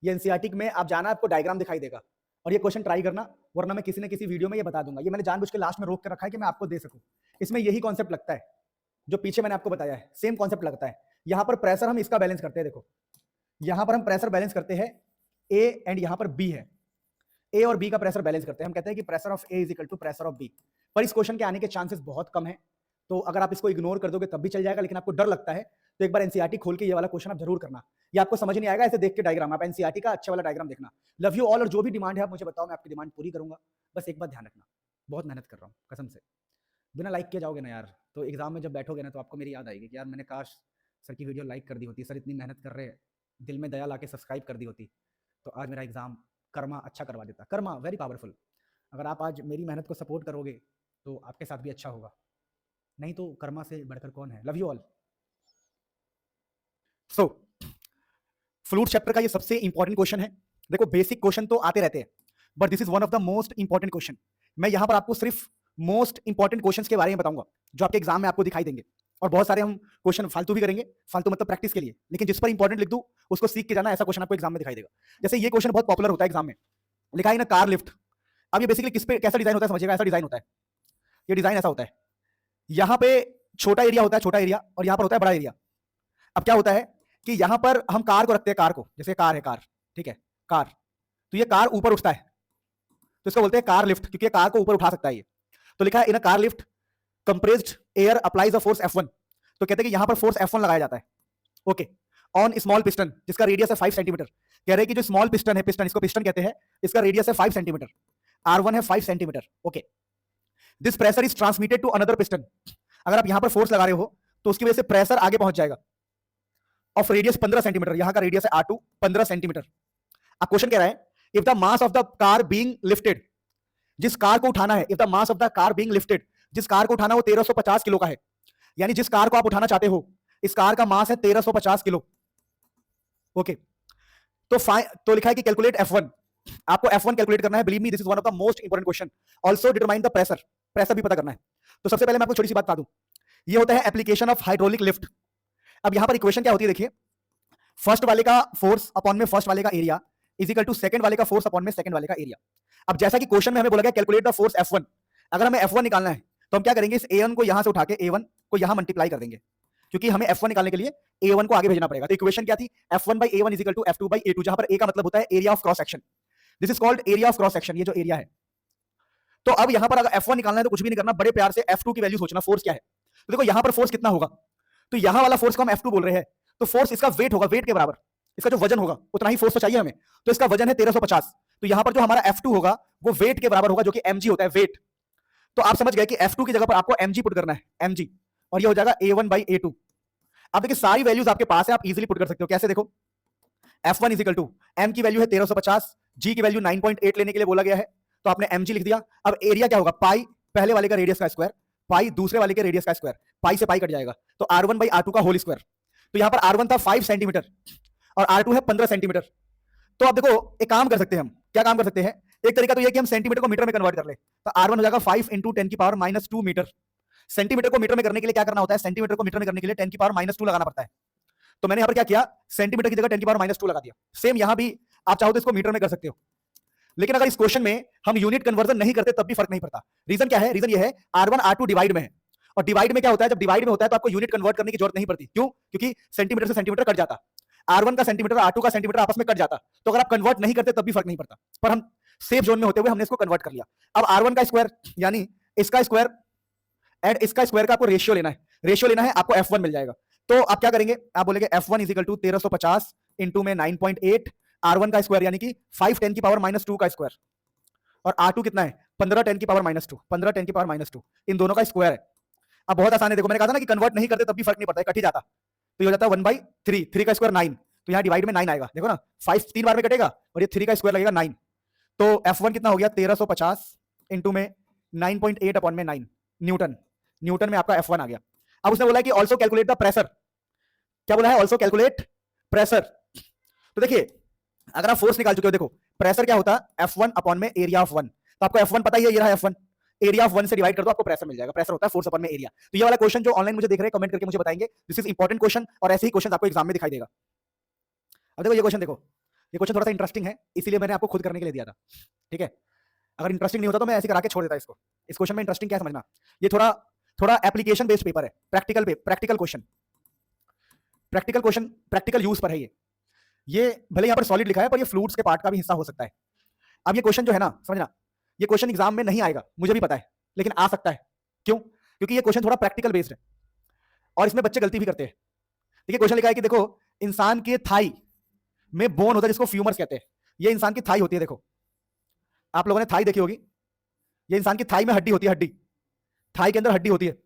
ये एनसीईआरटी में आप जाना, आपको डायग्राम दिखाई देगा, और ये क्वेश्चन ट्राई करना, वरना मैं किसी न किसी वीडियो में ये बता दूंगा। ये मैंने जानबूझ के लास्ट में रोक कर रखा है कि मैं आपको दे सकूं। इसमें यही कॉन्सेप्ट लगता है जो पीछे मैंने आपको बताया है, सेम कॉन्सेप्ट लगता है। यहां पर प्रेशर हम इसका बैलेंस करते हैं, देखो यहां पर हम प्रेशर बैलेंस करते हैं ए एंड यहां पर बी है, ए और बी का प्रेशर बैलेंस करते हैं। हम कहते हैं कि pressure of A is equal to pressure of B. पर इस क्वेश्चन के आने के चांसेस बहुत कम है, तो अगर आप इसको इग्नोर कर दोगे तब भी चल जाएगा, लेकिन आपको डर लगता है तो एक बार एनसीईआरटी खोल के ये वाला क्वेश्चन आप जरूर करना। ये आपको समझ नहीं आएगा ऐसे देख के डायग्राम, आप एनसीईआरटी का अच्छा वाला डायग्राम देखना। लव यू ऑल, और जो भी डिमांड है आप मुझे बताओ, मैं आपकी डिमांड पूरी करूंगा। बस एक बात ध्यान रखना, बहुत मेहनत कर रहा हूँ कसम से, बिना लाइक किए जाओगे ना यार, तो एग्जाम में जब बैठोगे ना तो आपको मेरी याद आएगी कि यार मैंने काश सर की वीडियो लाइक कर दी होती, सर इतनी मेहनत कर रहे हैं, दिल में दया लाके सब्सक्राइब कर दी होती, तो आज मेरा एग्जाम कर्मा अच्छा करवा देता। कर्मा वेरी पावरफुल, अगर आप आज मेरी मेहनत को सपोर्ट करोगे तो आपके साथ भी अच्छा होगा, नहीं तो कर्मा से बढ़कर कौन है। Love you all. So fluid chapter का ये सबसे इंपॉर्टेंट क्वेश्चन है। देखो बेसिक क्वेश्चन तो आते रहते हैं, but this is one of the most important question. मैं यहां पर आपको सिर्फ मोस्ट इंपॉर्टेंट क्वेश्चंस के बारे में बताऊंगा जो आपके एग्जाम में आपको दिखाई देंगे, और बहुत सारे हम क्वेश्चन फालतू भी करेंगे, फालतू मतलब प्रैक्टिस के लिए, लेकिन जिस पर इंपॉर्टेंट लिख दूं उसको सीख के जाना, ऐसा क्वेश्चन आपको एग्जाम में दिखाई देगा। जैसे ये क्वेश्चन बहुत पॉपुलर होता है एग्जाम में, लिखा है ना कार लिफ्ट। अब ये बेसिकली किस पे कैसा डिजाइन होता है समझिएगा, ऐसा डिजाइन होता है, ये डिजाइन ऐसा होता है, यहां पे छोटा एरिया होता है, छोटा एरिया, और यहां पर होता है बड़ा एरिया। अब क्या होता है कि यहां पर हम कार को रखते हैं, कार को, जैसे कार है, कार, ठीक है, कार, तो ये कार ऊपर उठता है तो इसको बोलते हैं कार लिफ्ट, क्योंकि कार को ऊपर उठा सकता है ये। तो लिखा है in a car lift compressed air applies a force F1, तो कहते हैं कि यहां पर फोर्स F1 लगाया जाता है, ओके, ऑन स्मॉल पिस्टन जिसका रेडियस है 5 सेंटीमीटर। कह रहे हैं कि जो स्मॉल पिस्टन है, पिस्टन इसको पिस्टन कहते हैं, इसका रेडियस है 5 सेंटीमीटर, R1 है 5 centimetre, okay. This pressure is transmitted to another piston, अगर आप यहां पर फोर्स लगा रहे हो तो उसकी वजह से प्रेशर आगे पहुंच जाएगा, ऑफ रेडियस 15 सेंटीमीटर, यहां का रेडियस है R2 15 सेंटीमीटर। अब क्वेश्चन कह रहा है if the mass of the car being lifted, जिस कार को उठाना है, if the mass of the car being lifted, जिस कार को उठाना वो 1350 किलो का है, यानी जिस कार को आप उठाना चाहते हो इस कार का मास है 1350 किलो, ओके। तो लिखा है कि कैलकुलेट F1, आपको F1 कैलकुलेट करना है। Believe me this is one of the most important question. Also determine the pressure, pressure भी पता करना है। तो सबसे पहले मैं आपको छोटी सी बात बता दूं, ये होता है एप्लीकेशन ऑफ हाइड्रोलिक लिफ्ट। अब यहां पर इक्वेशन क्या होती है देखिए, फर्स्ट वाले का फोर्स अपॉन में फर्स्ट वाले का area is equal to second वाले का फोर्स अपॉन में सेकंड वाले का एरिया। अब जैसा कि क्वेश्चन में हमें बोला गया कैलकुलेट द फोर्स F1, अगर हमें F1 निकालना है तो हम क्या करेंगे, इस A1 को यहां से उठा के A1 को यहां मल्टीप्लाई कर देंगे, क्योंकि हमें F1 निकालने के लिए A1 को आगे भेजना पड़ेगा। तो इक्वेशन क्या थी, F1 by A1 is equal to F2 by A2, जहां पर A का मतलब होता है area of cross section. This is called area of cross section, ये जो एरिया है। तो अब यहां पर अगर F1 निकालना है तो कुछ भी नहीं करना, बड़े प्यार से F2 की वैल्यू सोचना, फोर्स क्या है। तो देखो यहां पर फोर्स कितना होगा, तो यहां वाला फोर्स को हम F2 बोल रहे हैं, तो फोर्स इसका वेट होगा, वेट के बराबर इसका जो वजन होगा उतना ही फोर्स तो चाहिए हमें, तो इसका वजन है 1350। तो यहां पर जो हमारा F2 होगा वो वेट के बराबर होगा, जो कि mg होता है, वेट। तो आप समझ गए कि F2 की जगह पर आपको mg पुट करना है, mg, और ये हो जाएगा A1 by A2। अब देखिए सारी वैल्यूज आपके पास है, आप इजीली पुट कर सकते हो। कैसे, देखो F1 is equal to m की वैल्यू है 1350, g की वैल्यू 9.8 लेने के लिए बोला गया है, तो आपने mg लिख दिया। अब एरिया क्या होगा, पाई पहले वाले का रेडियस का स्क्वायर, पाई दूसरे वाले के रेडियस का स्क्वायर, पाई से पाई कट जाएगा, तो R1 by R2 का होल स्क्वायर। तो यहां पर R1 था 5 सेंटीमीटर और R2 है 15 सेंटीमीटर। तो आप देखो एक काम कर सकते हैं हम, क्या काम कर सकते हैं, एक तरीका तो ये कि हम सेंटीमीटर को मीटर में कन्वर्ट कर ले, तो R1 हो जाएगा 5 × 10 की पावर -2 मीटर। सेंटीमीटर को मीटर में करने के लिए क्या करना होता है, सेंटीमीटर को मीटर में करने के लिए 10 की पावर -2 लगाना पड़ता है। तो मैंने यहां पर क्या किया, सेंटीमीटर की जगह 10 की पावर -2 लगा दिया। सेम यहां भी आप चाहो तो इसको मीटर में कर सकते हो, लेकिन अगर इस क्वेश्चन में हम यूनिट कन्वर्जन नहीं करते तब भी फर्क नहीं पड़ता। रीजन क्या है, रीजन ये है R1 R2 डिवाइड में है, और डिवाइड में क्या होता है, जब डिवाइड में होता है तो आपको यूनिट कन्वर्ट करने की जरूरत नहीं पड़ती। क्यों, क्योंकि सेंटीमीटर से सेंटीमीटर कट जाता, R1 का सेंटीमीटर R2 का सेंटीमीटर आपस में कट जाता, तो अगर आप कन्वर्ट नहीं करते तब भी फर्क नहीं पड़ता। पर हम सेफ जोन में होते हुए हमने इसको कन्वर्ट कर लिया। अब R1 का स्क्वायर यानी इसका स्क्वायर एंड इसका स्क्वायर का आपको रेशियो लेना है, रेशियो लेना है, आपको F1 मिल जाएगा। तो आप क्या करेंगे, आप बोलेंगे F1 is equal to 1350 into में 9.8, R1 का स्क्वायर यानी कि 5 10 की पावर -2 का स्क्वायर, और R2 कितना है 15 10 की पावर -2, 15 10 की पावर -2, इन दोनों का स्क्वायर है। अब बहुत आसान है, देखो मैंने कहा था ना कि कन्वर्ट नहीं करते तब भी फर्क नहीं पड़ता है, कट ही जाता, तो ये हो जाता है 1/3, 3 का स्क्वायर 9, तो यहाँ डिवाइड में 9 आएगा, देखो ना 5 3 बार में कटेगा और ये 3 का स्क्वायर लगेगा 9, तो F1 कितना हो गया 1350 इंटू में 9.8 अपॉन में 9 न्यूटन, न्यूटन में आपका F1 आ गया। अब उसने बोला कि ऑल्सो कैलकुलेट द प्रेशर, क्या बोला है, ऑल्सो कैलकुलेट प्रेशर। तो देखिए अगर आप फोर्स निकाल चुके हो, देखो प्रेशर क्या होता है F1 अपॉन में एरिया ऑफ 1, तो आपको F1 पता ही है, ये रहा F1, एरिया ऑफ 1 से डिवाइड कर दो आपको प्रेशर मिल जाएगा, प्रेशर होता है फोर्स अपॉन में एरिया। तो ये वाला क्वेश्चन जो ऑनलाइन मुझे देख रहे हैं कमेंट करके मुझे बताएंगे, दिस इज इंपॉर्टेंट क्वेश्चन, और ऐसे ही क्वेश्चन आपको एग्जाम में दिखाई देगा। अब देखो ये क्वेश्चन, देखो ये क्वेश्चन थोड़ा सा इंटरेस्टिंग है, इसीलिए मैंने आपको खुद करने के लिए दिया था, ठीक है। अगर इंटरेस्टिंग नहीं होता तो मैं ऐसे करा के छोड़ देता इसको। इस क्वेश्चन में इंटरेस्टिंग क्या समझना, ये थोड़ा थोड़ा एप्लीकेशन बेस्ड पेपर है, प्रैक्टिकल क्वेश्चन, प्रैक्टिकल यूज पर है ये भले यहाँ पर सॉलिड लिखा है पर ये फ्लूइड्स के पार्ट का भी हिस्सा हो सकता है। अब ये क्वेश्चन जो है ना, समझना ये क्वेश्चन एग्जाम में नहीं आएगा, मुझे भी पता है, लेकिन आ सकता है। क्यों, क्योंकि ये क्वेश्चन थोड़ा प्रैक्टिकल बेस्ड है और इसमें बच्चे गलती भी करते हैं। देखिए क्वेश्चन लिखा है कि देखो इंसान के थाई में बोन होता है जिसको फ्यूमर्स कहते हैं, ये इंसान की थाई होती है, देखो आप लोगों ने थाई देखी होगी, ये इंसान की थाई में हड्डी होती है, हड्डी, थाई के अंदर हड्डी होती है।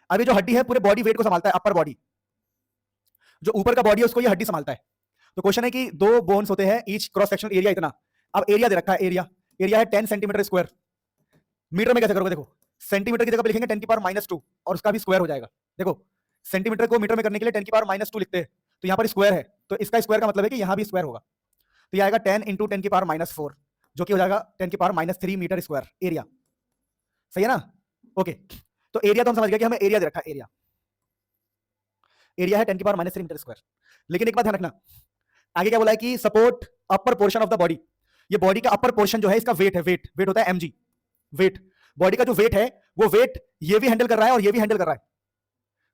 अब ये जो हड्डी है पूरे बॉडी वेट को संभालता है, अपर बॉडी, जो ऊपर का बॉडी है उसको ये हड्डी संभालता है। तो क्वेश्चन है कि 2 बोन्स होते हैं, ईच क्रॉस सेक्शनल एरिया इतना, अब एरिया दे रखा है, एरिया है 10 सेंटीमीटर स्क्वायर, मीटर में कैसे करोगे, देखो सेंटीमीटर की जगह पे लिखेंगे 10 की पावर -2 और उसका भी स्क्वायर हो जाएगा। देखो सेंटीमीटर को मीटर में करने के लिए 10 की पावर -2 लिखते हैं, तो यहाँ पर स्क्वायर है, तो इसका स्क्वायर का मतलब है कि यहाँ भी स्क्वायर होगा, तो ये आएगा 10 × 10 की पावर -4, जो कि हो जाएगा 10 की पावर -3 मीटर स्क्वायर एरिया। सही है ना, ओके। तो एरिया तो हम समझ गए कि हमें एरिया दे रखा है, एरिया है 10 की पावर -3 मीटर स्क्वायर। लेकिन एक बात ध्यान रखना, आगे क्या बोला है कि support upper portion of the body, ये बॉडी का अपर पोर्शन जो है इसका वेट है, वेट होता है mg, वेट, बॉडी का जो वेट है वो वेट ये भी हैंडल कर रहा है और ये भी हैंडल कर रहा है,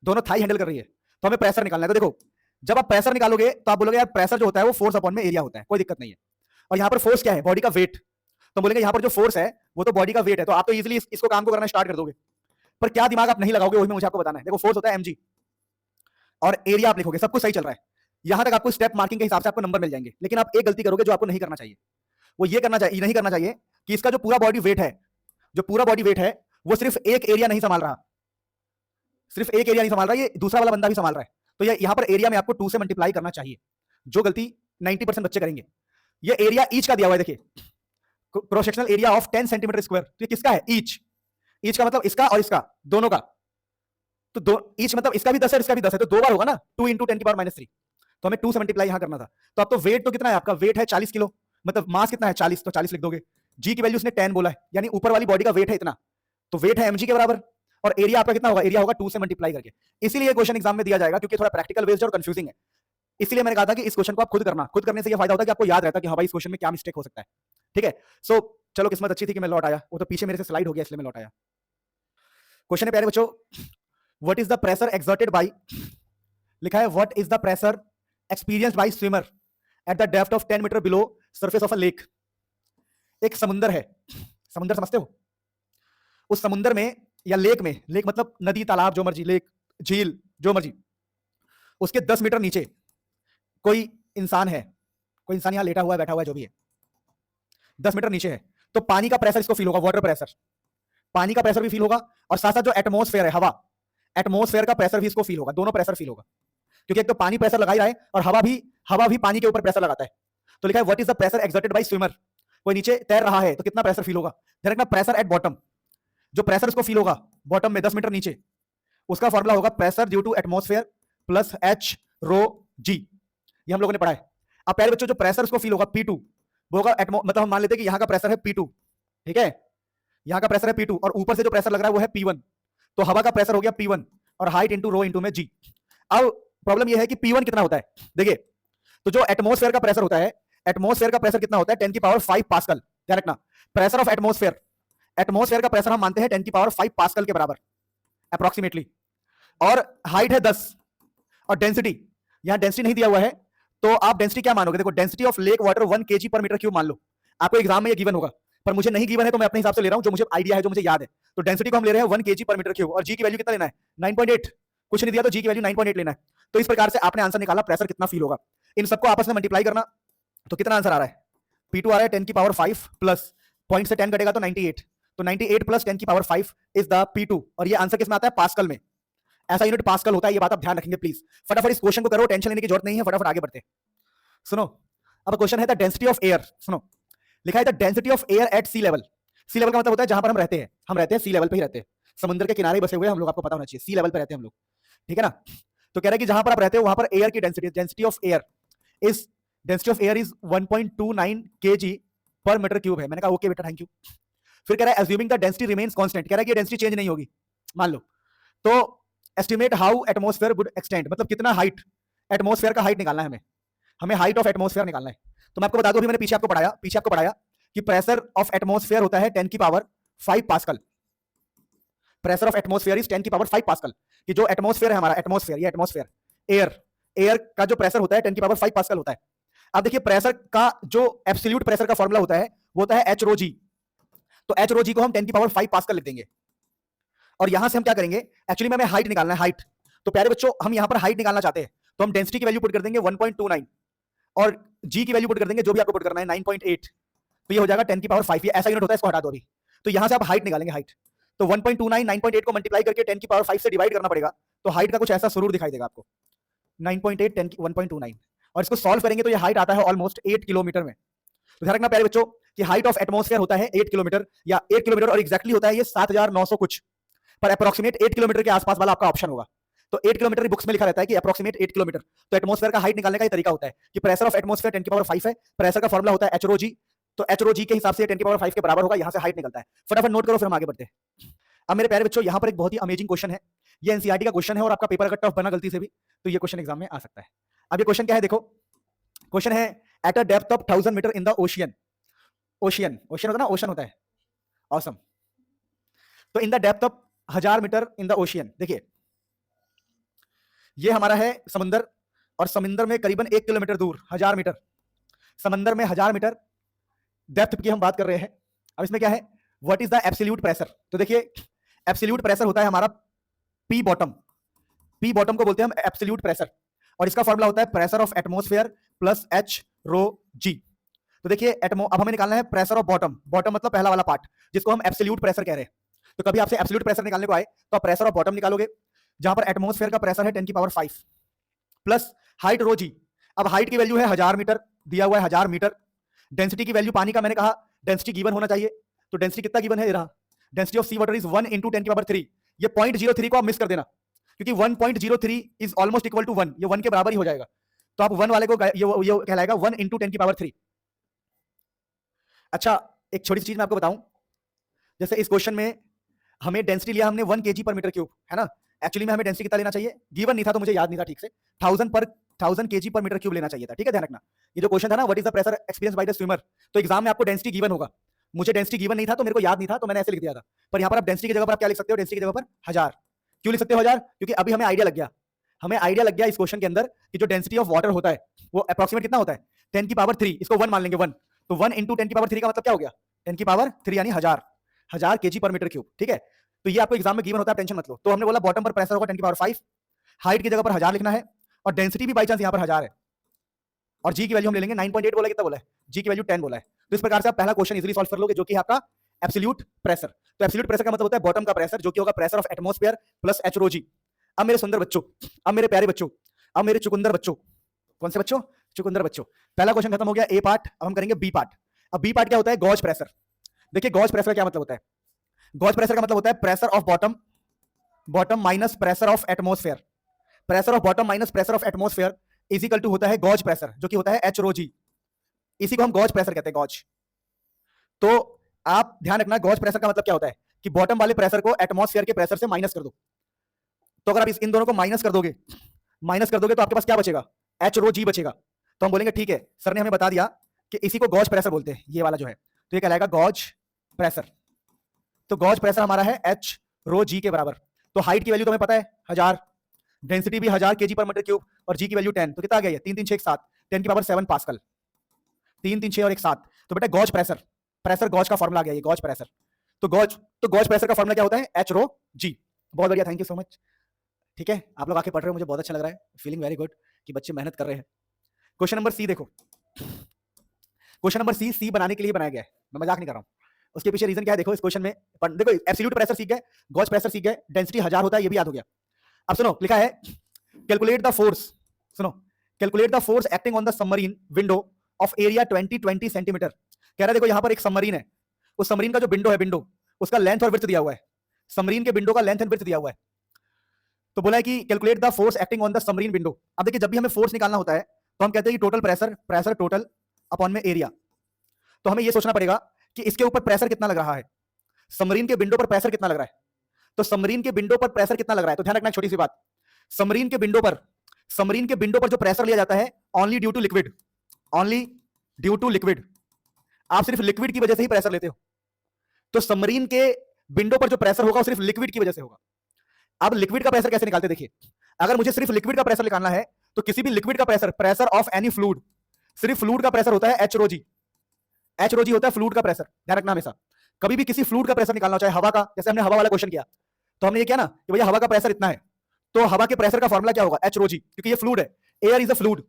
दोनों थाई हैंडल कर रही है, तो हमें प्रेशर निकालना है। तो देखो जब आप प्रेशर निकालोगे तो आप बोलोगे यार प्रेशर जो होता है वो फोर्स अपॉन में एरिया होता है, कोई दिक्कत नहीं है, और यहाँ पर फोर्स क्या है, बॉडी का वेट, तो बोलेंगे यहाँ पर जो फोर्स है वो तो बॉडी का वेट है, तो आप तो इजीली इसको काम को करना स्टार्ट कर दोगे, पर क्या दिमाग आप नहीं लगाओगे वही मुझे आपको बताना है। देखो फोर्स होता है mg और एरिया आप लिखोगे, सब कुछ सही चल रहा है, यहां तक आपको स्टेप मार्किंग के हिसाब से आपको नंबर मिल जाएंगे, लेकिन आप एक गलती करोगे जो आपको नहीं करना चाहिए, वो ये नहीं करना चाहिए कि इसका जो पूरा बॉडी वेट है, जो पूरा बॉडी वेट है वो सिर्फ एक एरिया नहीं संभाल रहा, सिर्फ एक एरिया नहीं संभाल रहा, ये दूसरा वाला बंदा भी संभाल रहा है, तो ये यहां पर एरिया में आपको 2 से मल्टीप्लाई करना चाहिए, जो गलती 90% बच्चे करेंगे। ये एरिया ईच का दिया हुआ है, देखिए cross sectional area of 10 centimetre square, तो ये किसका है, ईच का मतलब इसका और इसका दोनों का, तो ईच मतलब इसका भी 10 है इसका भी 10 है, तो 2 बार होगा ना, 2 × 10 की पावर -3, तो हमें 2 से मल्टीप्लाई यहां करना था। तो अब तो वेट तो कितना है आपका, वेट है 40 किलो, मतलब मास कितना है 40, तो 40 लिख दोगे। जी की वैल्यू उसने 10 बोला है, यानी ऊपर वाली बॉडी का वेट है इतना, तो वेट है mg के बराबर, और एरिया आपका कितना होगा, एरिया होगा 2 से मल्टीप्लाई करके। इसीलिए क्वेश्चन एग्जाम में दिया जाएगा क्योंकि थोड़ा प्रैक्टिकल बेस्ड और कंफ्यूजिंग है। इसलिए मैंने कहा था कि इस क्वेश्चन को आप खुद करना, खुद करने से ये फायदा होता है कि आपको याद रहता है कि हाँ भाई इस क्वेश्चन में क्या मिस्टेक हो सकता है। ठीक है, सो चलो किस्मत अच्छी थी कि मैं लौट आया, वो तो पीछे मेरे से स्लाइड हो गया इसलिए मैं लौट आया। क्वेश्चन है प्यारे बच्चों, what is the pressure exerted by, लिखा है what is the pressure experienced by swimmer at the depth of 10 metre below surface of a lake. एक समुंदर है, समुंदर समझते हो, उस समुंदर में या लेक में, लेक मतलब नदी तालाब जो मर्जी, लेक झील जो मर्जी, उसके 10 मीटर नीचे कोई इंसान है, कोई इंसान यहां लेटा हुआ है, बैठा हुआ है, जो भी है, 10 मीटर नीचे है, तो पानी का प्रेशर इसको फील होगा, वाटर प्रेशर, पानी का प्रेशर भी फील होगा, और साथ साथ जो एटमॉस्फेयर है, हवा, एटमॉस्फेयर का प्रेशर भी इसको फील होगा, दोनों प्रेशर फील होगा, क्योंकि एक तो पानी प्रेशर लगा ही रहा है और हवा भी पानी के ऊपर प्रेशर लगाता है। तो लिखा है what is the pressure exerted bye swimmer, कोई नीचे तैर रहा है तो कितना प्रेशर फील होगा। ध्यान रखना प्रेशर एट बॉटम, जो प्रेशर उसको फील होगा बॉटम में 10 मीटर नीचे, उसका फॉर्मूला होगा pressure due to atmosphere plus H rho G, ये हम लोगों ने पढ़ा है। अब प्यारे बच्चों जो प्रेशर उसको फील होगा P2, वो होगा मतलब हम मान लेते हैं कि यहां का प्रेशर है P2, ठीक है, यहां का प्रेशर है P2 और ऊपर से जो प्रेशर लग रहा है वो है P1, तो हवा का प्रेशर हो गया P1 और हाइट इंटू रो इंटू में जी। अब प्रॉब्लम ये है कि P1 कितना होता है, देखिए, तो जो एटमॉस्फेयर का प्रेशर होता है, एटमॉस्फेयर का प्रेशर कितना होता है 10 की पावर 5 पास्कल। ध्यान रखना प्रेशर ऑफ एटमॉस्फेयर, एटमॉस्फेयर का प्रेशर हम मानते हैं 10 की पावर 5 पास्कल के बराबर अप्रोक्सीमेटली, और हाइट है 10, और डेंसिटी, यहां डेंसिटी नहीं दिया हुआ है, तो आप डेंसिटी क्या मानोगे, देखो density of lake water 1 kg पर मीटर क्यूब मान लो, आपको एग्जाम में ये गिवन होगा, पर मुझे नहीं गिवन है तो मैं अपने हिसाब से ले रहा हूं, जो मुझे आइडिया है, जो मुझे याद है। तो डेंसिटी को हम ले रहे हैं 1 kg पर मीटर क्यूब, और जी की वैल्यू कितना लेना है 9.8, कुछ नहीं दिया तो जी की वैल्यू 9.8 लेना है। तो इस प्रकार से आपने आंसर निकाला प्रेशर कितना फील होगा, इन सबको आपस में मल्टीप्लाई करना, तो कितना आंसर आ रहा है, P2 आ रहा है 10 की पावर 5 प्लस पॉइंट से 10 कटेगा तो 98, तो 98 प्लस 10 की पावर 5 इज द P2, और ये आंसर किसमें आता है, पास्कल में, ऐसा यूनिट पास्कल होता है, ये बात आप ध्यान रखेंगे प्लीज। फटाफट इस क्वेश्चन को करो, टेंशन लेने की जरूरत नहीं है, फटाफट आगे बढ़ते हैं। सुनो, अब क्वेश्चन है द डेंसिटी ऑफ एयर, सुनो, लिखा है the density of air at sea level, sea level का मतलब होता है जहां पर हम रहते हैं, हम रहते हैं सी लेवल पे ही रहते हैं, समुद्र के किनारे बसे हुए हम लोग, आपको पता होना चाहिए सी लेवल पे रहते हैं हम लोग, ठीक है ना। तो कह रहा है कि जहां पर आप रहते हो वहां पर एयर की density, density of air is 1.29 kg पर मीटर क्यूब है। मैंने कहा ओके बेटा, थैंक यू। फिर कह रहा है assuming the density remains constant, कह रहा है कि डेंसिटी चेंज नहीं होगी, मान लो, तो estimate how atmosphere would extend, मतलब कितना हाइट, एटमॉस्फेयर का हाइट निकालना है हमें हाइट ऑफ एटमॉस्फेयर निकालना है। तो मैं आपको बता दूं, अभी मैंने पीछे आपको पढ़ाया कि प्रेशर ऑफ एटमॉस्फेयर होता है 10 की power 5 pascal, pressure of atmosphere is 10 की पावर 5 पास्कल, कि जो एटमॉस्फेयर है हमारा, एटमॉस्फेयर, ये एटमॉस्फेयर, एयर का जो प्रेशर होता है 10 की पावर 5 पास्कल होता है। अब देखिए प्रेशर का जो एब्सोल्यूट प्रेशर का फॉर्मूला होता है वो होता है एच रो जी, तो एच रो जी को हम 10 की पावर 5 पास्कल लिख देंगे, और यहां से हम क्या करेंगे, एक्चुअली में हमें हाइट निकालना है, हाइट, तो प्यारे बच्चों हम यहां पर हाइट निकालना चाहते हैं, तो हम डेंसिटी की वैल्यू पुट कर देंगे 1.29 और जी की वैल्यू पुट कर देंगे जो भी आपको पुट करना है 9.8, तो ये हो जाएगा 10 की पावर 5, ये ऐसा यूनिट होता है, इसको हटा दो अभी। तो यहां से आप हाइट निकालेंगे, हाइट, तो 1.29 9.8 को मल्टीप्लाई करके 10 की पावर 5 से डिवाइड करना पड़ेगा, तो हाइट का कुछ ऐसा सुरूर दिखाई देगा आपको, 9.8 10 की 1.29, और इसको सॉल्व करेंगे तो ये हाइट आता है ऑलमोस्ट 8 किलोमीटर में। तो ध्यान रखना प्यारे बच्चों कि हाइट ऑफ एटमॉस्फेयर होता है 8 किलोमीटर, या 8 किलोमीटर और एग्जैक्टली होता है ये 7900 कुछ, पर अप्रोक्सीमेट 8 किलोमीटर के आसपास वाला आपका ऑप्शन होगा। तो 8 किलोमीटर की बुक्स में लिखा रहता है कि अप्रोक्सीमेट 8 किलोमीटर, तो एटमॉस्फेयर का हाइट निकालने का ये तरीका होता है कि प्रेशर ऑफ एटमॉस्फेयर 10 की पावर 5 है, प्रेशर का फॉर्मूला होता है एच रो जी, तो एच रो जी के हिसाब से 10 की पावर 5 के बराबर होगा, यहां से हाइट निकलता है। फटाफट नोट करो फिर हम आगे बढ़ते हैं। अब मेरे प्यारे बच्चों यहां पर एक बहुत ही अमेजिंग क्वेश्चन है, ये एनसीईआरटी का क्वेश्चन है और आपका पेपर अगर टफ बना गलती से भी तो ये क्वेश्चन एग्जाम में आ सकता है। अब ये क्वेश्चन क्या है, देखो क्वेश्चन है at a depth of 1000 metre in the ocean, ocean होता है ना, ओशन होता है, ऑसम, तो in the depth of 1000 metre in the ocean, देखिए ये हमारा है समुंदर, और समुंदर में करीबन 1 किलोमीटर दूर 1000 मीटर, समंदर में 1000 मीटर डेप्थ की हम बात कर रहे हैं। अब इसमें क्या है, what is the absolute pressure, तो देखिए एब्सोल्यूट प्रेशर होता है हमारा पी बॉटम, पी बॉटम को बोलते हैं हम एब्सोल्यूट प्रेशर, और इसका फॉर्मूला होता है pressure of atmosphere plus H rho G. तो देखिए अब हमें निकालना है प्रेशर ऑफ बॉटम, बॉटम मतलब पहला वाला पार्ट जिसको हम एब्सोल्यूट प्रेशर कह रहे हैं। तो कभी आपसे एब्सोल्यूट प्रेशर निकालने को आए तो आप प्रेशर ऑफ बॉटम निकालोगे, जहां पर एटमॉस्फेयर का प्रेशर है 10 की पावर 5 प्लस हाइट रो जी। अब हाइट की वैल्यू है 1000 मीटर, दिया हुआ है 1000 मीटर, डेंसिटी की वैल्यू पानी का मैंने कहा डेंसिटी गिवन होना चाहिए, तो डेंसिटी कितना गिवन है, रहा density of sea water is 1 × 10 की पावर 3, ये 0.03 को आप मिस कर देना, क्योंकि 1.03 इज ऑलमोस्ट इक्वल टू 1, ये 1 के बराबर ही हो जाएगा, तो आप 1 वाले को ये कहलाएगा 1 × 10 की पावर 3। अच्छा एक छोटी सी चीज मैं आपको बताऊं, जैसे इस क्वेश्चन में हमें डेंसिटी लिया हमने 1 kg पर मीटर क्यूब, है ना। एक्चुअली में हमें डेंसिटी कितना लेना चाहिए, गिवन नहीं था तो मुझे याद नहीं था ठीक से, 1000 kg पर मीटर क्यूब लेना चाहिए था, ठीक है, ध्यान रखना। ये जो क्वेश्चन था ना, what is the pressure experience by the swimmer, तो एग्जाम में आपको डेंसिटी गिवन होगा, मुझे डेंसिटी गिवन नहीं था तो मेरे को याद नहीं था तो मैंने ऐसे लिख दिया था। पर यहाँ पर आप डेंसिटी की जगह पर आप क्या लिख सकते हो, डेंसिटी की जगह पर 1000। क्यों लिख सकते हो 1000, क्योंकि अभी हमें आइडिया लग गया, हमें आइडिया लग गया इस क्वेश्चन के अंदर कि जो डेंसिटी ऑफ वाटर होता है वो अप्रोक्सीमेट कितना होता है, 10 की पावर 3, इसको 1 मान लेंगे, 1, तो 1 इंटू 10 की पावर 3 का मतलब क्या हो गया, 10 की पावर 3 यानी 1000 kg पर मीटर क्यूब, ठीक है। तो ये आपको एग्जाम में गिवन होता है, टेंशन मत लो। तो हमने बोला बॉटम पर प्रेशर होगा 10 की पावर 5, हाइट की जगह पर 1000 लिखना है, और डेंसिटी भी बाई चांस यहाँ पर 1000 है, और जी की वैल्यू हम ले लेंगे 9.8 बोला, कितना बोला है, जी की वैल्यू 10 बोला है। तो इस प्रकार से आप पहला क्वेश्चन इजीली सॉल्व कर लोगे, जो कि आपका एब्सोल्यूट प्रेशर। तो एब्सोल्यूट प्रेशर का मतलब होता है बॉटम का प्रेशर, जो कि होगा pressure of atmosphere plus H rho जी। अब मेरे सुंदर बच्चों, अब मेरे प्यारे बच्चों, अब मेरे चुकंदर बच्चों, कौन से बच्चों, चुकंदर बच्चों, पहला क्वेश्चन खत्म हो गया ए पार्ट, अब हम करेंगे बी पार्ट। अब बी पार्ट क्या होता है, गॉज प्रेशर। देखिए गॉज प्रेशर क्या मतलब होता है, गॉज प्रेशर का मतलब होता है pressure of bottom minus pressure of atmosphere, pressure of bottom minus pressure of atmosphere is equal to होता है गॉज प्रेशर, जो कि होता है एच रो जी, इसी को हम गॉज प्रेशर कहते हैं, गॉज। तो आप ध्यान रखना, गॉज प्रेशर का मतलब क्या होता है कि बॉटम वाले प्रेशर को एटमॉस्फेयर के प्रेशर से माइनस कर दो। तो अगर आप इन दोनों को माइनस कर दोगे तो आपके पास क्या बचेगा, एच रो जी बचेगा। तो हम बोलेंगे ठीक है, सर ने हमें बता दिया कि इसी को गॉज प्रेशर बोलते हैं, ये वाला जो है, तो ये कहलाएगा गॉज प्रेशर। तो गॉज प्रेशर हमारा है एच रो जी के बराबर। तो हाइट की वैल्यू तुम्हें पता है 1000, डेंसिटी भी 1000 kg पर मीटर क्यूब, और जी की वैल्यू 10, तो कितना आ गया, 3 3 6 7, 10 की पावर 7 पास्कल, 3 3 6 और 1 7। तो बेटा गॉज प्रेशर, प्रेशर गॉज का फॉर्मूला आ गया, ये गॉज प्रेशर। तो गॉज प्रेशर का फॉर्मूला क्या होता है, एच रो जी। बहुत बढ़िया, थैंक यू सो मच। ठीक है, आप लोग आके पढ़ रहे हो, मुझे बहुत अच्छा लग रहा है, फीलिंग वेरी गुड कि बच्चे मेहनत कर रहे हैं। क्वेश्चन नंबर सी देखो, क्वेश्चन नंबर सी बनाने के लिए बनाया गया है, मैं मजाक नहीं कर रहा हूं। उसके पीछे रीजन क्या है देखो, इस क्वेश्चन में देखो एब्सोल्यूट प्रेशर सीख गए, गॉज प्रेशर सीख गए, डेंसिटी 1000 होता है ये भी याद हो गया। अब सुनो, लिखा है कैलकुलेट द फोर्स, सुनो, calculate the force acting on the submarine window of area 20 centimetre. कह रहा है देखो यहां पर एक सबमरीन है, उस सबमरीन का जो विंडो है, विंडो उसका लेंथ और विड्थ दिया हुआ है, सबमरीन के विंडो का लेंथ एंड विड्थ दिया हुआ है। तो बोला है कि calculate the force acting on the submarine window. अब देखिए जब भी हमें फोर्स निकालना होता है तो हम कहते हैं कि टोटल प्रेशर टोटल अपॉन में एरिया। तो हमें यह सोचना पड़ेगा कि इसके ऊपर प्रेशर कितना लग रहा है, सबमरीन के विंडो पर प्रेशर कितना लग रहा है। तो सबमरीन के विंडो पर प्रेशर कितना लग रहा है, तो ध्यान रखना छोटी सी बात, सबमरीन के विंडो पर जो प्रेशर लिया जाता है only due to liquid, only due to liquid, आप सिर्फ लिक्विड की वजह से ही प्रेशर लेते हो। तो सबमरीन के विंडो पर जो प्रेशर होगा वो सिर्फ लिक्विड की वजह से होगा। अब लिक्विड का प्रेशर कैसे निकालते, देखिए अगर मुझे सिर्फ लिक्विड का प्रेशर निकालना है तो किसी भी लिक्विड का प्रेशर ऑफ एनी फ्लूइड, सिर्फ फ्लूइड का प्रेशर होता है एच रो जी, एच रो जी होता है फ्लूइड का प्रेशर, ध्यान रखना हमेशा। कभी भी किसी फ्लूइड का प्रेशर निकालना हो, चाहे हवा का, जैसे हमने हवा वाला क्वेश्चन किया तो हमने ये किया ना कि भैया हवा का प्रेशर इतना है, तो हवा के प्रेशर का फॉर्मूला क्या होगा, एच रो जी, क्योंकि ये फ्लूइड है, एयर इज अ फ्लूइड।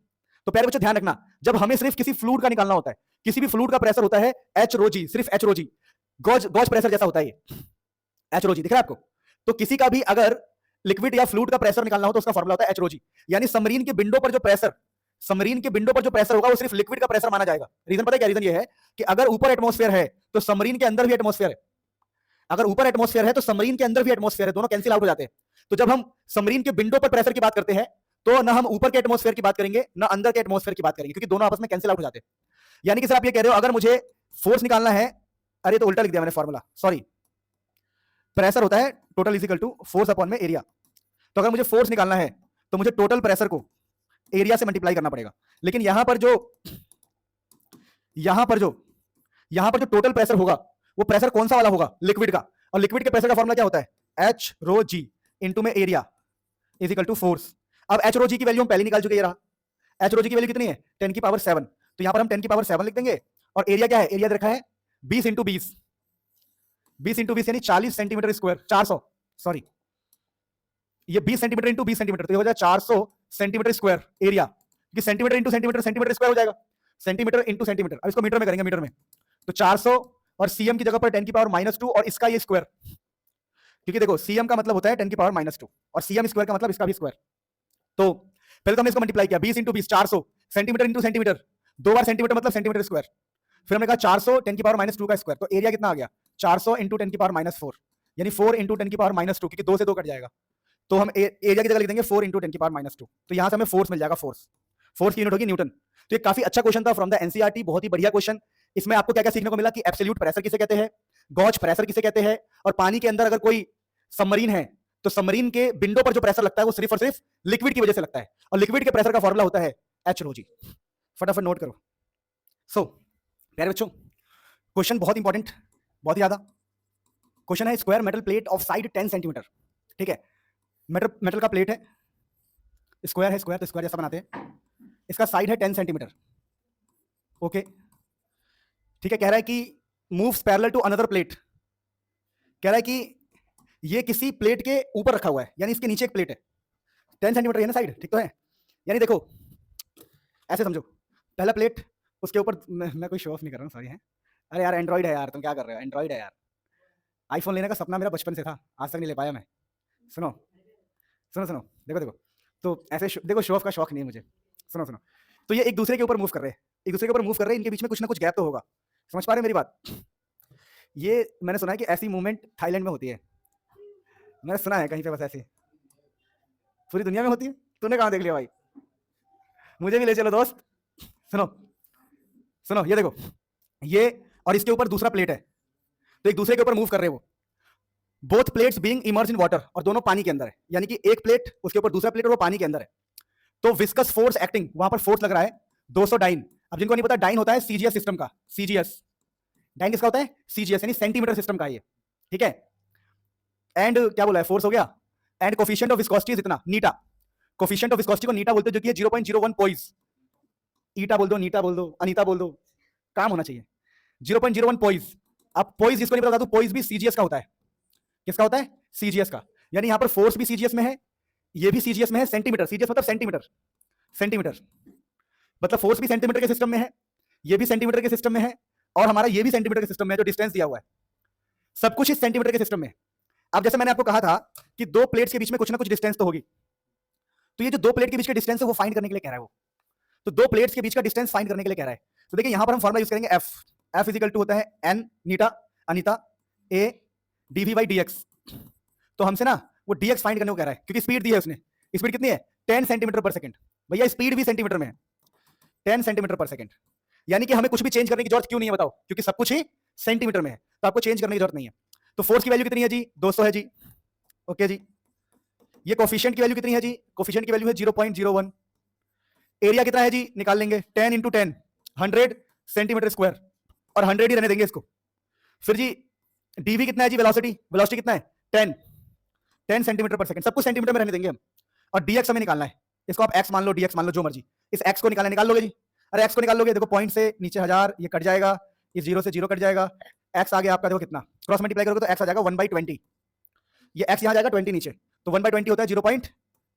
तो प्यारे बच्चों ध्यान रखना, जब हमें सिर्फ किसी फ्लूइड का निकालना होता है, किसी भी फ्लूइड का प्रेशर होता है एच रो जी, सिर्फ एच रो जी, गॉज प्रेशर जैसा होता है ये एच रो जी, दिख रहा है आपको। तो किसी का भी अगर लिक्विड या फ्लूइड का प्रेशर निकालना हो तो उसका फॉर्मूला होता है एच रो जी। यानी सबमरीन के विंडो पर जो प्रेशर, सबमरीन के विंडो पर जो प्रेशर होगा वो सिर्फ लिक्विड का प्रेशर माना जाएगा। रीजन पता है क्या, रीजन ये है कि अगर ऊपर एटमॉस्फेयर है तो सबमरीन के अंदर भी एटमॉस्फेयर है, अगर ऊपर एटमॉस्फेयर है तो सबमरीन के अंदर भी एटमॉस्फेयर है, दोनों कैंसिल आउट हो जाते हैं। तो जब हम सबमरीन के विंडो पर प्रेशर की बात करते हैं तो ना हम ऊपर के एटमॉस्फेयर की बात करेंगे ना अंदर के एटमॉस्फेयर की बात करेंगे, क्योंकि दोनों आपस में कैंसिल आउट हो जाते हैं। यानी कि सर आप ये कह रहे हो अगर मुझे फोर्स निकालना है, अरे तो उल्टा लिख दिया मैंने फॉर्मूला, सॉरी, प्रेशर होता है total is equal to force upon में एरिया। तो अगर मुझे फोर्स निकालना है तो मुझे टोटल प्रेशर को एरिया से मल्टीप्लाई करना पड़ेगा। लेकिन यहां पर जो टोटल प्रेशर होगा वो प्रेशर कौन सा वाला होगा, लिक्विड का, और लिक्विड के प्रेशर का फॉर्मूला क्या होता है, एच रो जी इंटू में area is equal to force. अब एच रो जी की वैल्यू हम पहले निकाल चुके, ये रहा, एच रो जी की वैल्यू कितनी है 10 की पावर 7, तो यहां पर हम 10 की पावर 7 लिख देंगे, और एरिया क्या है, एरिया रखा है 20 इंटू 20, 20 इंटू 20 यानी 40 सेंटीमीटर स्क्वायर, 400, सॉरी ये 20 सेंटीमीटर इंटू 20 सेंटीमीटर, तो ये हो जाएगा 400 सेंटीमीटर स्क्वायर एरिया, क्योंकि centimetre into centimetre, centimetre square हो जाएगा, सेंटीमीटर इंटू सेंटीमीटर। अब इसको मीटर में करेंगे, मीटर में, तो 400 और सीएम की जगह पर 10 की पावर -2 और इसका ये स्क्वायर, क्योंकि देखो सीएम का मतलब होता है 10 की पावर -2 और सीएम स्क्वायर का मतलब इसका भी स्क्वायर। तो पहले तो हमने इसको मल्टीप्लाई किया 20 इंटू 20, 400 सेंटीमीटर इंटू सेंटीमीटर, 2 बार सेंटीमीटर मतलब सेंटीमीटर स्क्वायर, फिर हमने कहा 400 10 की पावर -2 का स्क्वायर, तो एरिया कितना आ गया 400 इंटू 10 की पावर -4, यानी 4 इंटू 10 की पावर -2, क्योंकि 2 से 2 कट जाएगा, तो हम एरिया की जगह लिख देंगे 4 इंटू 10 की पावर -2। तो यहां से हमें फोर्स मिल जाएगा, फोर्स की यूनिट होगी न्यूटन। तो ये काफी अच्छा क्वेश्चन था फ्रॉम द एनसीईआरटी, बहुत ही बढ़िया क्वेश्चन। इसमें आपको क्या क्या सीखने को मिला कि एब्सोल्यूट प्रेशर किसे कहते हैं, गॉज प्रेशर किसे कहते हैं, और पानी के अंदर अगर कोई सबमरीन है तो सबमरीन के विंडो पर जो प्रेशर लगता है वो सिर्फ और सिर्फ लिक्विड की वजह से लगता है, और लिक्विड के प्रेशर का फॉर्मूला होता है एच रो जी। फटाफट नोट करो। सो प्यारे बच्चों, क्वेश्चन बहुत इंपॉर्टेंट, बहुत ही ज्यादा क्वेश्चन है। Square metal plate of side 10 centimetre, ठीक है, मेटल का प्लेट है, स्क्वायर है, स्क्वायर तो स्क्वायर जैसा बनाते हैं, इसका साइड है 10 सेंटीमीटर, ओके, ठीक है। कह रहा है कि moves parallel to another plate, कह रहा है कि ये किसी प्लेट के ऊपर रखा हुआ है, यानी इसके नीचे एक प्लेट है, 10 सेंटीमीटर है ना साइड, ठीक तो है। यानी देखो ऐसे समझो, पहला प्लेट, उसके ऊपर मैं कोई शो ऑफ नहीं कर रहा हूँ, सॉरी है। अरे यार एंड्रॉइड है यार, तुम क्या कर रहे हो, एंड्रॉइड है यार। आईफोन लेने का सपना मेरा बचपन से था, आज तक नहीं ले पाया मैं। सुनो सुनो सुनो, देखो देखो, तो ऐसे देखो शो ऑफ का शौक नहीं है मुझे। सुनो सुनो, तो ये एक दूसरे के ऊपर मूव कर रहे हैं, एक दूसरे के ऊपर मूव कर रहे हैं, इनके बीच में कुछ ना कुछ गैप तो होगा, समझ पा रहे हैं मेरी बात। ये मैंने सुना है कि ऐसी मूवमेंट थाईलैंड में होती है, मैंने सुना है कहीं पे, बस ऐसी पूरी दुनिया में होती है। तूने कहाँ देख लिया भाई, मुझे भी ले चलो दोस्त। सुनो सुनो, ये देखो, ये और इसके ऊपर दूसरा प्लेट है, तो एक दूसरे के ऊपर मूव कर रहे हैं वो, both plates being emerge in water, और दोनों पानी के अंदर है, यानी कि एक प्लेट उसके ऊपर दूसरा प्लेट और वो पानी के अंदर है। तो विस्कस फोर्स एक्टिंग, वहां पर फोर्स लग रहा है 200 डाइन। अब जिनको नहीं पता, डाइन होता है सीजीएस सिस्टम का, सीजीएस डाइन किसका होता है, सीजीएस यानी सेंटीमीटर सिस्टम का ये, ठीक है। एंड क्या बोला है, फोर्स हो गया, and coefficient of viscosity is इतना, नीटा, कोफिशिएंट ऑफ विस्कोसिटी को नीटा बोलते हैं, जो कि है 0.01 पोइज, ईटा बोल दो, नीटा बोल दो, अनीता बोल दो, काम होना चाहिए, 0.01 पोइज। अब पोइज जिसको नहीं पता तो पोइज भी सीजीएस का होता है, किसका होता है, सीजीएस का, यानी यहां पर फोर्स भी सीजीएस में है, ये भी सीजीएस में है, सेंटीमीटर, सीजीएस मतलब सेंटीमीटर, सेंटीमीटर मतलब फोर्स भी सेंटीमीटर के सिस्टम में है, ये भी सेंटीमीटर के सिस्टम में है, और हमारा ये भी सेंटीमीटर के सिस्टम में है, जो डिस्टेंस दिया हुआ है सब कुछ इस सेंटीमीटर के सिस्टम में है। अब जैसे मैंने आपको कहा था कि दो प्लेट्स के बीच में कुछ ना कुछ डिस्टेंस तो होगी, तो ये जो दो प्लेट के बीच का डिस्टेंस है वो फाइंड करने के लिए कह रहा है वो, तो दो प्लेट्स के बीच का डिस्टेंस फाइंड करने के लिए कह रहा है। तो देखिए यहां पर हम फॉर्मुला यूज करेंगे F, F is equal to होता है एन नीटा अनीता ए डीवी बाई डीएक्स। तो हमसे ना वो डीएक्स फाइंड करने को कह रहा है, क्योंकि स्पीड दी है उसने, स्पीड कितनी है 10 सेंटीमीटर पर सेकंड, भैया स्पीड भी सेंटीमीटर में है, 10 सेंटीमीटर पर सेकंड, यानी कि हमें कुछ भी चेंज करने की जरूरत क्यों नहीं है बताओ, क्योंकि सब कुछ ही सेंटीमीटर में है, तो आपको चेंज करने की जरूरत नहीं है। तो फोर्स की वैल्यू कितनी है जी, 200 है जी, ओके जी। ये कोफिशिएंट की वैल्यू कितनी है जी, कोफिशिएंट की वैल्यू है 0.01। एरिया कितना है जी, निकाल लेंगे 10 इंटू 10, 100 सेंटीमीटर स्क्वायर, और 100 ही रहने देंगे इसको। फिर जी डीवी कितना है जी, वेलोसिटी, वेलोसिटी कितना है 10 सेंटीमीटर पर सेकंड, सब कुछ सेंटीमीटर में रहने देंगे हम, और डीएक्स हमें निकालना है, इसको आप एक्स मान लो, डीएक्स मान लो, जो मर्जी, इस एक्स को निकालना, निकाल लोगे जी। अरे एक्स को निकाल लोगे, देखो पॉइंट से नीचे 1000, ये कट जाएगा, ये 0 से 0 कट जाएगा, एक्स आ गया आपका, देखो कितना, क्रॉस मल्टीप्लाई करोगे तो एक्स आ जाएगा 1/20, ये एक्स यहाँ जाएगा 20 नीचे, तो 1/20 होता है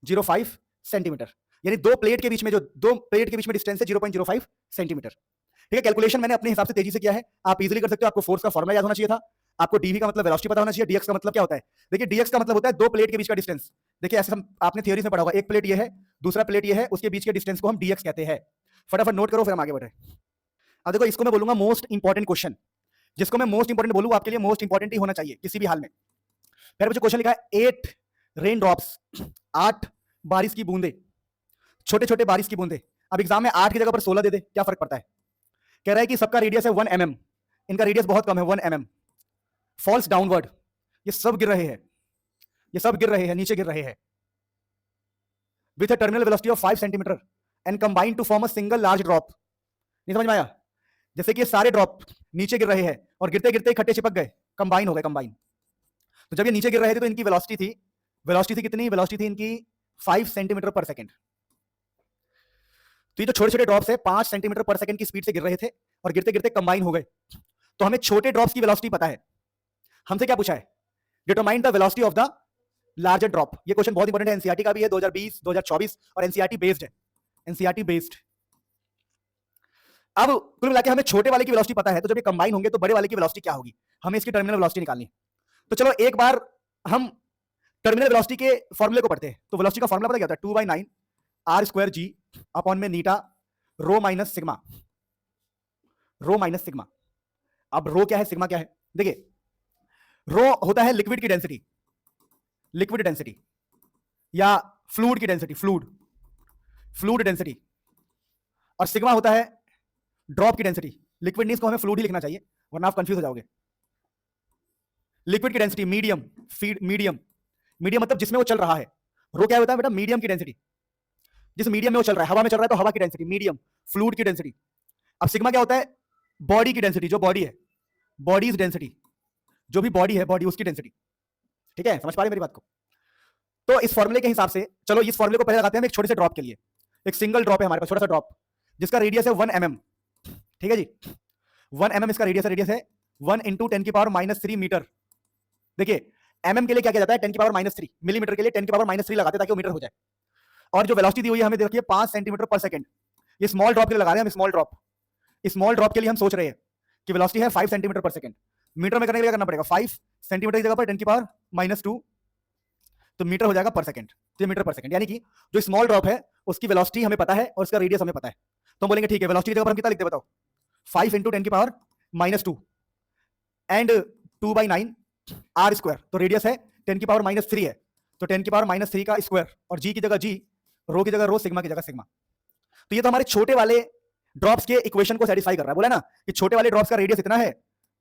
0.05 सेंटीमीटर, यानी दो प्लेट के बीच में, जो दो प्लेट के बीच में डिस्टेंस है 0.05 सेंटीमीटर, ठीक है। कैलकुलेशन मैंने अपने हिसाब से तेजी से किया है, आप इजीली कर सकते हो, आपको फोर्स का फॉर्मूला याद होना चाहिए था, आपको डीवी का मतलब वेलोसिटी पता होना चाहिए, डीएक्स का मतलब क्या होता है, देखिए डीएक्स का मतलब होता है दो प्लेट के बीच का डिस्टेंस। देखिए ऐसे हम आपने थ्योरी में पढ़ा होगा, एक प्लेट ये है, दूसरा प्लेट ये है, उसके बीच के डिस्टेंस को हम डीएक्स कहते हैं। फटाफट नोट करो, फिर हम आगे बढ़े। अब देखो इसको मैं बोलूंगा मोस्ट इंपॉर्टेंट क्वेश्चन, जिसको मैं मोस्ट इंपॉर्टेंट बोलूंगा आपके लिए मोस्ट इंपॉर्टेंट ही होना चाहिए किसी भी हाल में। पहले बच्चों क्वेश्चन लिखा है 8 रेन ड्रॉप्स, 8 बारिश की बूंदे, छोटे छोटे बारिश की बूंदे। अब एग्जाम में 8 की जगह पर 16 दे दे, क्या फर्क पड़ता है। कह रहा है कि सबका रेडियस है 1 mm, इनका रेडियस बहुत कम है 1 mm, फॉल्स डाउनवर्ड, ये सब गिर रहे हैं, ये सब गिर रहे हैं, नीचे गिर रहे हैं, with a terminal velocity of 5 centimetre and combine to form a single large drop. नहीं समझ में आया, जैसे कि ये सारे ड्रॉप नीचे गिर रहे हैं और गिरते गिरते इकट्ठे चिपक गए, कंबाइन हो गए, कंबाइन। तो जब ये नीचे गिर रहे थे तो इनकी वेलोसिटी थी कितनी, वेलोसिटी थी इनकी 5 सेंटीमीटर पर सेकंड। तो ये जो छोटे छोटे ड्रॉप्स है 5 सेंटीमीटर पर सेकंड की स्पीड से गिर रहे थे और गिरते गिरते कंबाइन हो गए। तो हमें छोटे ड्रॉप्स की वेलोसिटी पता है, हमसे क्या पूछा है, determine the velocity of the larger drop. ये क्वेश्चन बहुत इंपॉर्टेंट है, एनसीईआरटी का भी है, 2020 2024 और एनसीईआरटी बेस्ड है, एनसीईआरटी बेस्ड। अब कुल मिलाकर हमें छोटे वाले की वेलोसिटी पता है, तो जब ये कंबाइन होंगे तो बड़े वाले की वेलोसिटी क्या होगी, हमें इसकी टर्मिनल वेलोसिटी निकालनी है। तो चलो एक बार हम टर्मिनल वेलोसिटी के फॉर्मूले को पढ़ते हैं। तो वेलोसिटी का फॉर्मूला पता क्या होता है, 2/9 r² g अपॉन में नीटा rho minus sigma, rho minus sigma. अब रो क्या है, सिग्मा क्या है, देखिए रो होता है लिक्विड की डेंसिटी, लिक्विड डेंसिटी या फ्लूइड की डेंसिटी, फ्लूइड डेंसिटी, और सिग्मा होता है ड्रॉप की डेंसिटी। लिक्विड नहीं, इसको हमें फ्लूइड ही लिखना चाहिए वरना आप कंफ्यूज हो जाओगे। लिक्विड की डेंसिटी मीडियम, मीडियम, मीडियम मतलब जिसमें वो चल रहा है। रो क्या होता है बेटा? मीडियम की डेंसिटी, जिस मीडियम में वो चल रहा है, हवा में चल रहा है तो हवा की डेंसिटी मीडियम, फ्लूइड की डेंसिटी। अब सिग्मा क्या होता है? बॉडी की डेंसिटी, जो बॉडी है, बॉडीज डेंसिटी, जो भी बॉडी है, बॉडी उसकी डेंसिटी। ठीक है, समझ पा रहे मेरी बात को? तो इस फॉर्मूले के हिसाब से चलो इस फॉर्मूले को पहले लगाते हैं हम एक छोटे से ड्रॉप के लिए। एक सिंगल ड्रॉप है हमारे पास, छोटा सा ड्रॉप, जिसका रेडियस है 1 mm। ठीक है जी, 1 mm इसका रेडियस है। रेडियस है 1 × 10⁻³ मीटर। देखिए mm के लिए क्या किया जाता है? 10⁻³ मिलीमीटर के लिए 10⁻³ लगाते हैं ताकि वो मीटर हो जाए। और जो वेलोसिटी दी हुई है हमें देखिए 5 सेंटीमीटर पर सेकंड। ये स्मॉल ड्रॉप के लिए लगा रहे हैं हम, स्मॉल ड्रॉप। स्मॉल ड्रॉप के लिए हम सोच रहे हैं कि वेलोसिटी है 5 सेंटीमीटर पर सेकंड। मीटर में करने के लिए करना पड़ेगा 5 सेंटीमीटर की जगह पर 10⁻², तो मीटर हो जाएगा पर सेकंड। तो ये मीटर पर सेकंड, यानी कि जो स्मॉल ड्रॉप है उसकी वेलोसिटी हमें पता है और उसका रेडियस हमें पता है। तो हम बोलेंगे ठीक है, वेलोसिटी की जगह पर हम कितना लिखते हैं बताओ? 5 × 10⁻² एंड 2/9 r²। तो रेडियस है 10⁻³ है, तो 10⁻³ का स्क्वायर, और जी की जगह जी, रो की जगह रो, सिग्मा की जगह सिग्मा। तो ये तो हमारे छोटे वाले ड्रॉप्स के इक्वेशन को सेटिस्फाई कर रहा है। बोला ना कि छोटे वाले ड्रॉप्स का रेडियस इतना है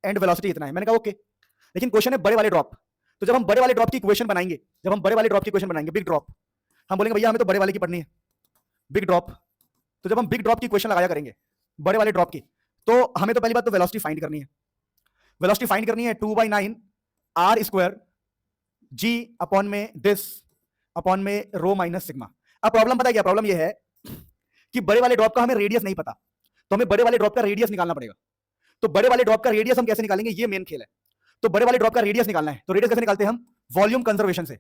एंड वेलोसिटी इतना है। मैंने कहा ओके, लेकिन क्वेश्चन है बड़े वाले ड्रॉप। तो जब हम बड़े वाले ड्रॉप की इक्वेशन बनाएंगे, जब हम बड़े वाले ड्रॉप की इक्वेशन बनाएंगे, बिग ड्रॉप, हम बोलेंगे भैया हमें तो बड़े वाले की पढ़नी है, बिग ड्रॉप। तो जब हम बिग ड्रॉप की इक्वेशन लगाया करेंगे बड़े वाले ड्रॉप की, तो हमें तो पहली बात तो वेलोसिटी फाइंड करनी है। वेलोसिटी फाइंड करनी है 2/9 r² g अपॉन में दिस अपॉन में रो माइनस सिग्मा। अब प्रॉब्लम पता है क्या? प्रॉब्लम ये है कि बड़े वाले ड्रॉप का हमें रेडियस नहीं पता, तो हमें बड़े वाले ड्रॉप का रेडियस निकालना पड़ेगा। तो बड़े वाले ड्रॉप का रेडियस हम कैसे निकालेंगे, ये मेन खेल है। तो बड़े वाले ड्रॉप का रेडियस निकालना है, तो रेडियस कैसे निकालते हैं हम? वॉल्यूम कंजर्वेशन से।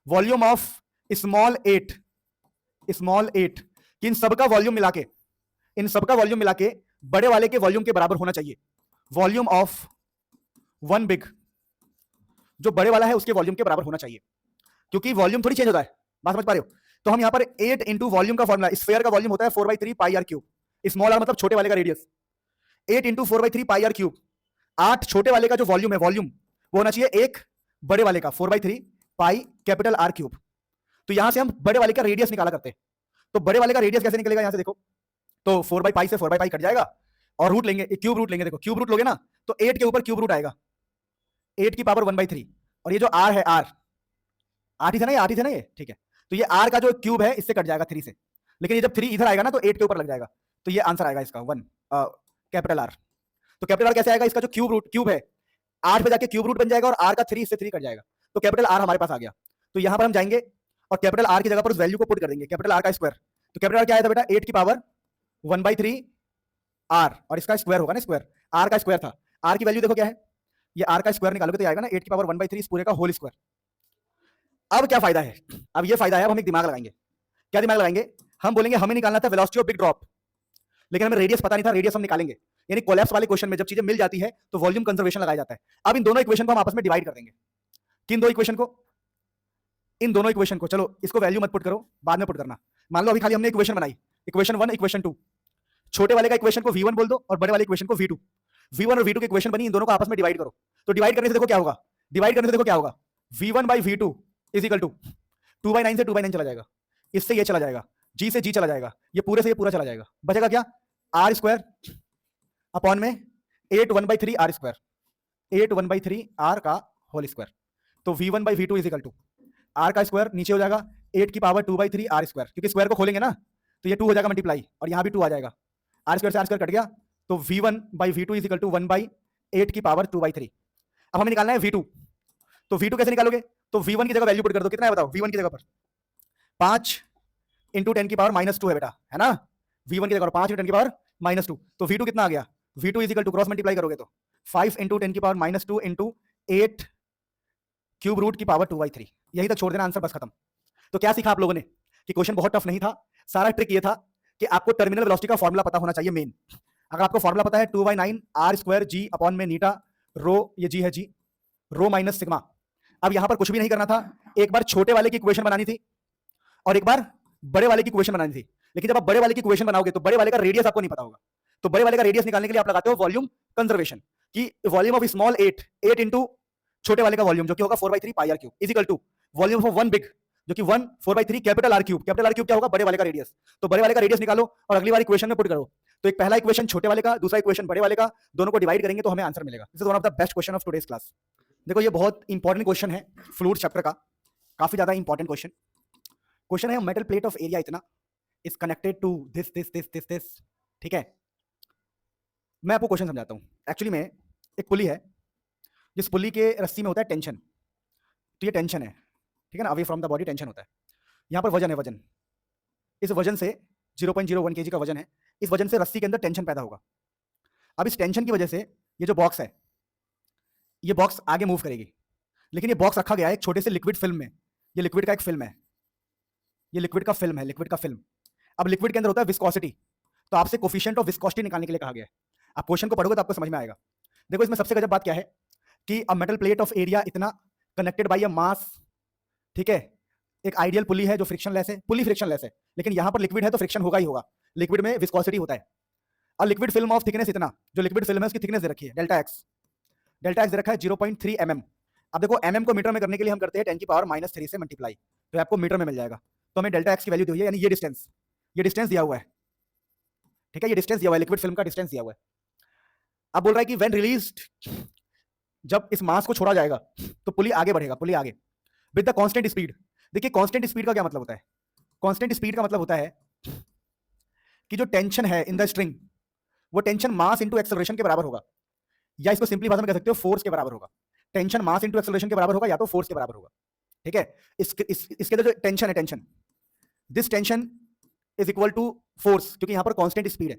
वॉल्यूम ऑफ स्मॉल 8 कि इन सबका वॉल्यूम मिला के, इन सबका वॉल्यूम मिला के बड़े वाले के वॉल्यूम के बराबर होना चाहिए। वॉल्यूम ऑफ 1 बिग, जो बड़े वाला है उसके वॉल्यूम के बराबर होना चाहिए, क्योंकि वॉल्यूम थोड़ी चेंज होता है। बात समझ पा रहे हो? तो हम यहां पर 8 × वॉल्यूम का फॉर्मूला, स्फीयर का वॉल्यूम होता है 4/3πr³। स्मॉल आर मतलब छोटे वाले का रेडियस, 8 × 4/3πr³। 8 छोटे वाले का जो वॉल्यूम है, वॉल्यूम वो होना चाहिए 1 बड़े वाले का 4/3πR³। तो यहां से हम बड़े वाले का रेडियस निकाला करते हैं। तो बड़े वाले का रेडियस कैसे निकलेगा? यहां से देखो, तो 4/π से 4/π कट जाएगा और रूट लेंगे, क्यूब रूट लेंगे। देखो क्यूब रूट लोगे ना तो 8 के ऊपर क्यूब रूट आएगा, 8 की पावर 1/3। और ये जो r है, r 8 ही था ना, ये 8 ही था ना ये, ठीक है। तो ये r का जो क्यूब है इससे कट जाएगा 3 से, लेकिन ये जब 3 इधर आएगा ना तो 8 के ऊपर लग जाएगा। तो ये आंसर आएगा इसका 1 कैपिटल R। तो कैपिटल R कैसे आएगा? इसका जो क्यूब है 8 पे जाके क्यूब रूट बन जाएगा और r का 3 इससे 3 कट जाएगा, तो कैपिटल R हमारे पास आ गया। तो यहां पर हम जाएंगे और कैपिटल R की जगह पर उस वैल्यू को पुट कर देंगे, कैपिटल R का स्क्वायर। तो कैपिटल R क्या आया था बेटा? 8 की पावर 1/3 R, और इसका स्क्वायर होगा ना, स्क्वायर R का स्क्वायर था। R की वैल्यू देखो क्या है, ये R का स्क्वायर निकालोगे तो आएगा ना 8 की पावर 1/3 इस पूरे का होल स्क्वायर। अब क्या फायदा है? अब ये फायदा है, अब हम एक दिमाग लगाएंगे। क्या दिमाग लगाएंगे? हम बोलेंगे हमें निकालना था वेलोसिटी ऑफ बिग ड्रॉप, लेकिन हमें रेडियस पता नहीं था, रेडियस हम निकालेंगे। यानी कोलैप्स वाले क्वेश्चन में जब चीजें मिल जाती है तो वॉल्यूम कंजर्वेशन लगाया जाता है। अब इन दोनों इक्वेशन को हम आपस में डिवाइड कर देंगे। किन दो इक्वेशन को? इन दोनों इक्वेशन को। चलो इसको वैल्यू मत पुट करो, बाद में पुट करना। मान लो अभी खाली हमने इक्वेशन बनाई, इक्वेशन 1 इक्वेशन 2। छोटे वाले का इक्वेशन को V1 बोल दो और बड़े वाले इक्वेशन को V2। V1 और V2 की इक्वेशन बनी, इन दोनों को आपस में डिवाइड करो। तो डिवाइड करने से देखो क्या होगा, डिवाइड करने से देखो क्या होगा, V1/V2 = 2/9 से 2/9 चला जाएगा, इससे ये चला जाएगा, G से G चला जाएगा, ये पूरे से ये पूरा चला जाएगा। बचेगा क्या? R² अपॉन में 8 1/3 R², 8 1/3 R का होल स्क्वायर। तो V1/V2 = R का स्क्वायर नीचे हो जाएगा 8 की पावर 2/3 R², क्योंकि स्क्वायर को खोलेंगे ना तो ये 2 हो जाएगा मल्टीप्लाई, और यहाँ भी 2 आ जाएगा। R² से R² कट गया, तो V1/V2 = 1/8 की पावर 2/3। अब हमें निकालना है V2। तो V2 कैसे निकालोगे? तो V1 की जगह वैल्यू पुट कर दो, कितना है बताओ? V1 की जगह पर 5 × 10 की पावर -2 है बेटा, है ना। V1 की जगह 5 × 10 की पावर -2, तो V2 कितना आ गया? V2 = क्रॉस मल्टीप्लाई करोगे तो 5 × 10 की पावर -2 × 8 क्यूब रूट की पावर 2/3। यही तक छोड़ देना, आंसर बस खत्म। तो क्या सीखा आप लोगों ने कि क्वेश्चन बहुत टफ नहीं था। सारा ट्रिक ये था कि आपको टर्मिनल वेलोसिटी का फॉर्मूला पता होना चाहिए मेन। अगर आपको फॉर्मूला पता है 2/9 R² G अपॉन में नीटा रो, ये G है G, रो माइनस सिग्मा। अब यहां पर कुछ भी नहीं करना था, एक बार छोटे वाले की इक्वेशन बनानी थी और एक बार बड़े वाले की इक्वेशन बनानी थी। लेकिन जब आप बड़े वाले की इक्वेशन बनाओगे तो बड़े वाले का रेडियस आपको नहीं पता होगा, तो बड़े वाले का रेडियस निकालने के लिए आप लगाते हो वॉल्यूम कंजर्वेशन, कि वॉल्यूम ऑफ स्मॉल 8 इंटू छोटे वाले का वॉल्यूम जो कि होगा 4/3πr³ is equal to volume of 1 big जो कि 1 4/3 कैपिटल R³ कैपिटल R³ क्या होगा? बड़े वाले का रेडियस। तो बड़े वाले का रेडियस निकालो और अगली बार इक्वेशन में पुट करो। तो एक पहला इक्वेशन छोटे वाले का, दूसरा इक्वेशन बड़े वाले का, दोनों को डिवाइड करेंगे तो हमें आंसर मिलेगा। This is one of the best question of today's class. देखो ये बहुत इंपॉर्टेंट क्वेश्चन है फ्लूइड चैप्टर का, काफी ज्यादा इंपॉर्टेंट क्वेश्चन है। मेटल प्लेट ऑफ एरिया इतना is connected to this this this this this, ठीक है। मैं आपको क्वेश्चन समझाता हूँ। एक्चुअली में एक पुली है, जिस पुली के रस्सी में होता है टेंशन, तो ये टेंशन है, ठीक है ना, away from the body tension होता है। यहाँ पर वजन है, वजन, इस वजन से 0.01 kg का वजन है, इस वजन से रस्सी के अंदर टेंशन पैदा होगा। अब इस टेंशन की वजह से ये जो बॉक्स है, ये बॉक्स आगे मूव करेगी, लेकिन ये बॉक्स रखा गया है एक छोटे से लिक्विड फिल्म में। ये लिक्विड का एक फिल्म है, ये लिक्विड का फिल्म है, लिक्विड का फिल्म। अब लिक्विड के अंदर होता है विस्कोसिटी, तो आपसे कोफिशिएंट ऑफ विस्कोसिटी निकालने के लिए कहा गया है। आप क्वेश्चन को पढ़ोगे तो आपको समझ में आएगा। देखो इसमें सबसे गजब बात क्या है कि a metal plate of area इतना कनेक्टेड बाय अ मास, ठीक है। एक आइडियल पुली है जो फ्रिक्शनलेस है, पुली फ्रिक्शनलेस है, लेकिन यहां पर लिक्विड है तो फ्रिक्शन होगा ही होगा। लिक्विड में विस्कोसिटी होता है। और लिक्विड फिल्म ऑफ थिकनेस इतना, जो लिक्विड फिल्म है उसकी थिकनेस दे रखी है डेल्टा एक्स, डेल्टा एक्स दे रखा है 0.3 mm। अब देखो mm को मीटर में करने के लिए हम करते हैं 10⁻³ से मल्टीप्लाई, तो आपको मीटर में मिल जाएगा। तो हमें डेल्टा एक्स की वैल्यू दी हुई है, यानी ये डिस्टेंस दिया हुआ है, ठीक है, ये डिस्टेंस दिया हुआ है, लिक्विड फिल्म का डिस्टेंस दिया हुआ है। अब बोल रहा है कि व्हेन रिलीज्ड, जब इस मास को छोड़ा जाएगा तो पुली आगे बढ़ेगा, पुली आगे विद द कांस्टेंट स्पीड। देखिए कांस्टेंट स्पीड का क्या मतलब होता है? कांस्टेंट स्पीड का मतलब होता है कि जो टेंशन है इन द स्ट्रिंग, वो टेंशन मास इनटू एक्सेलरेशन के बराबर होगा, या इसको सिंपली भाषा में कह सकते हो फोर्स के बराबर होगा। टेंशन मास इनटू एक्सेलरेशन के बराबर होगा या तो फोर्स के बराबर होगा, ठीक है। इसके अंदर जो टेंशन है, tension, this tension is equal to force, क्योंकि यहां पर कांस्टेंट स्पीड है।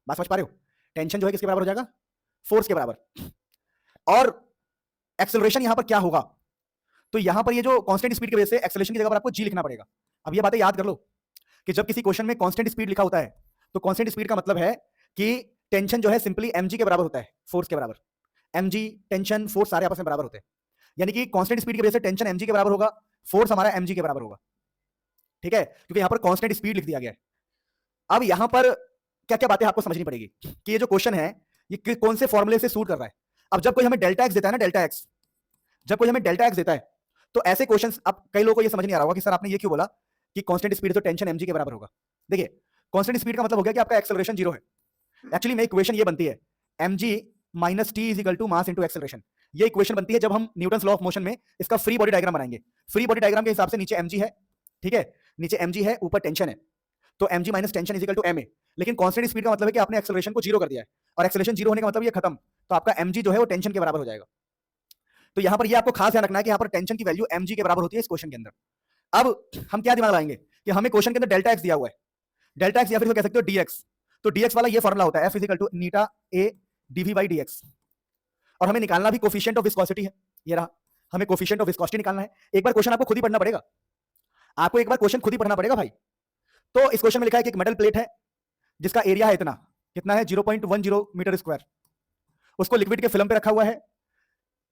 बात समझ पा रहे हो? टेंशन जो है किसके बराबर हो जाएगा? फोर्स के बराबर। और एक्सेलरेशन यहां पर क्या होगा? तो यहां पर ये जो कांस्टेंट स्पीड की वजह से एक्सेलरेशन की जगह पर आपको जी लिखना पड़ेगा। अब ये बातें याद कर लो कि जब किसी क्वेश्चन में कांस्टेंट स्पीड लिखा होता है, तो कांस्टेंट स्पीड का मतलब है कि टेंशन जो है सिंपली mg के बराबर होता है, फोर्स के बराबर। mg, टेंशन, फोर्स सारे आपस में बराबर होते हैं, यानी कि कांस्टेंट स्पीड की वजह से टेंशन mg के बराबर होगा, फोर्स हमारा mg के बराबर होगा, ठीक है, क्योंकि यहां पर कांस्टेंट स्पीड लिख दिया गया है। अब यहां पर क्या क्या बातें आपको समझनी पड़ेगी कि ये जो क्वेश्चन है ये कौन से फॉर्मूले से सूट कर रहा है। अब जब कोई हमें डेल्टा एक्स देता है ना, डेल्टा एक्स, जब कोई हमें डेल्टा एक्स देता है, तो ऐसे क्वेश्चंस, अब कई लोगों को ये समझ नहीं आ रहा होगा कि सर आपने ये क्यों बोला कि कांस्टेंट स्पीड तो टेंशन mg के बराबर होगा। देखिए कांस्टेंट स्पीड का मतलब हो गया कि आपका एक्सेलरेशन 0 है। एक्चुअली में इक्वेशन ये बनती है mg minus T is equal to mass into acceleration. ये इक्वेशन बनती है जब हम न्यूटन्स लॉ ऑफ मोशन में इसका फ्री बॉडी डायग्राम बनाएंगे। फ्री बॉडी डायग्राम के हिसाब से नीचे mg है, ठीक है, नीचे mg है, ऊपर टेंशन है, तो mg minus tension is equal to ma। लेकिन कांस्टेंट स्पीड का मतलब है कि आपने एक्सेलरेशन को 0 कर दिया है, और एक्सेलरेशन 0 होने का मतलब ये खत्म, तो आपका mg जो है वो टेंशन के बराबर हो जाएगा। तो यहां पर ये आपको खास ध्यान रखना है कि यहां पर टेंशन की वैल्यू mg के बराबर होती है इस क्वेश्चन के अंदर। अब हम क्या दिमाग लगाएंगे कि हमें क्वेश्चन के अंदर डेल्टा एक्स दिया हुआ है, डेल्टा एक्स या फिर कह सकते हो dx, तो dx वाला ये फॉर्मूला होता है f इज इक्वल टू नीटा a dv बाई dx। और हमें निकालना भी कोफिशिएंट ऑफ विस्कोसिटी है, ये रहा, हमें कोफिशिएंट ऑफ विस्कोसिटी निकालना है। एक बार क्वेश्चन आपको खुद ही पढ़ना पड़ेगा, आपको एक बार क्वेश्चन खुद ही पढ़ना पड़ेगा भाई। तो इस क्वेश्चन में लिखा है कि एक मेटल प्लेट है जिसका एरिया है इतना, कितना है 0.10 मीटर स्क्वायर, उसको लिक्विड के फिल्म पे रखा हुआ है,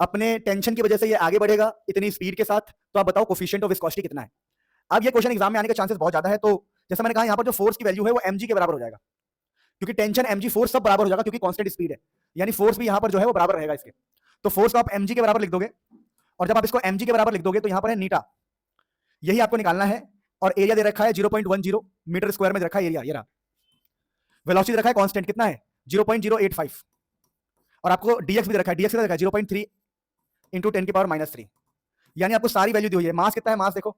अपने टेंशन की वजह से ये आगे बढ़ेगा इतनी स्पीड के साथ। तो आप बताओ कोफिशिएंट ऑफ विस्कोसिटी कितना है। अब ये क्वेश्चन एग्जाम में आने के चांसेस बहुत ज्यादा है, तो जैसा मैंने कहा यहाँ पर जो फोर्स की वैल्यू है वो mg के बराबर हो जाएगा, क्योंकि टेंशन mg फोर्स सब बराबर हो जाएगा, क्योंकि कांस्टेंट स्पीड है, यानी फोर्स भी यहाँ पर जो है वो बराबर रहेगा इसके। तो फोर्स को आप mg के बराबर लिख दोगे, और जब आप इसको mg के बराबर लिख दोगे तो यहाँ पर है नीटा, यही आपको निकालना है। और एरिया दे रखा है 0.10 मीटर स्क्वायर में दे रखा है एरिया, ये रहा। वेलोसिटी दे रखा है कांस्टेंट, कितना है 0.085, और आपको dx भी दे रखा है, dx दे रखा है 0.3 इंटू 10⁻³ यानी आपको सारी वैल्यू दी हुई है। मास कितना है, मास देखो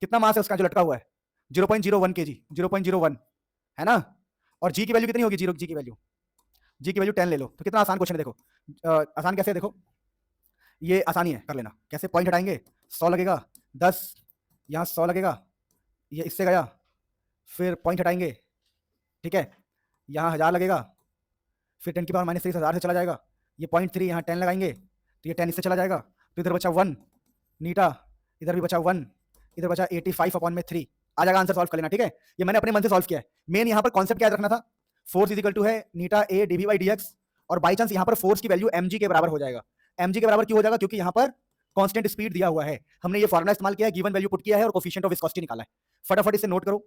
कितना मास है उसका जो लटका हुआ है, 0.01 kg, 0.01 है ना। और g की वैल्यू कितनी होगी, g की वैल्यू 10 ले लो। तो कितना आसान क्वेश्चन है, देखो आसान कैसे है, देखो ये आसानी है, कर लेना। कैसे? पॉइंट हटाएंगे, 100 लगेगा, 10 यहाँ 100 लगेगा, ये इससे गया, फिर पॉइंट हटाएंगे, ठीक है, यहाँ 1000 लगेगा, फिर 10⁻³ 1000 से चला जाएगा, ये 0.3 यहाँ 10 लगाएंगे तो ये 10 इससे चला जाएगा, तो इधर बचा 1 नीटा, इधर भी बचा 1, इधर बचा 85/3। आ जाएगा आंसर, सॉल्व कर लेना, ठीक है। ये मैंने अपने मन से सॉल्व किया है। मेन यहाँ पर कॉन्सेप्ट क्या रखना था, फोर्स इज इक्वल टू है नीटा a dv बाई dx, और बाई चांस यहाँ पर फोर्स की वैल्यू mg के बराबर हो जाएगा। mg के बराबर क्यों हो जाएगा? क्योंकि यहाँ पर कांस्टेंट स्पीड दिया हुआ है, हमने ये फॉर्मूला इस्तेमाल किया है, गिवन वैल्यू पुट किया है और कोफिशिएंट ऑफ विस्कोसिटी निकाला है। फटाफट इसे नोट करो।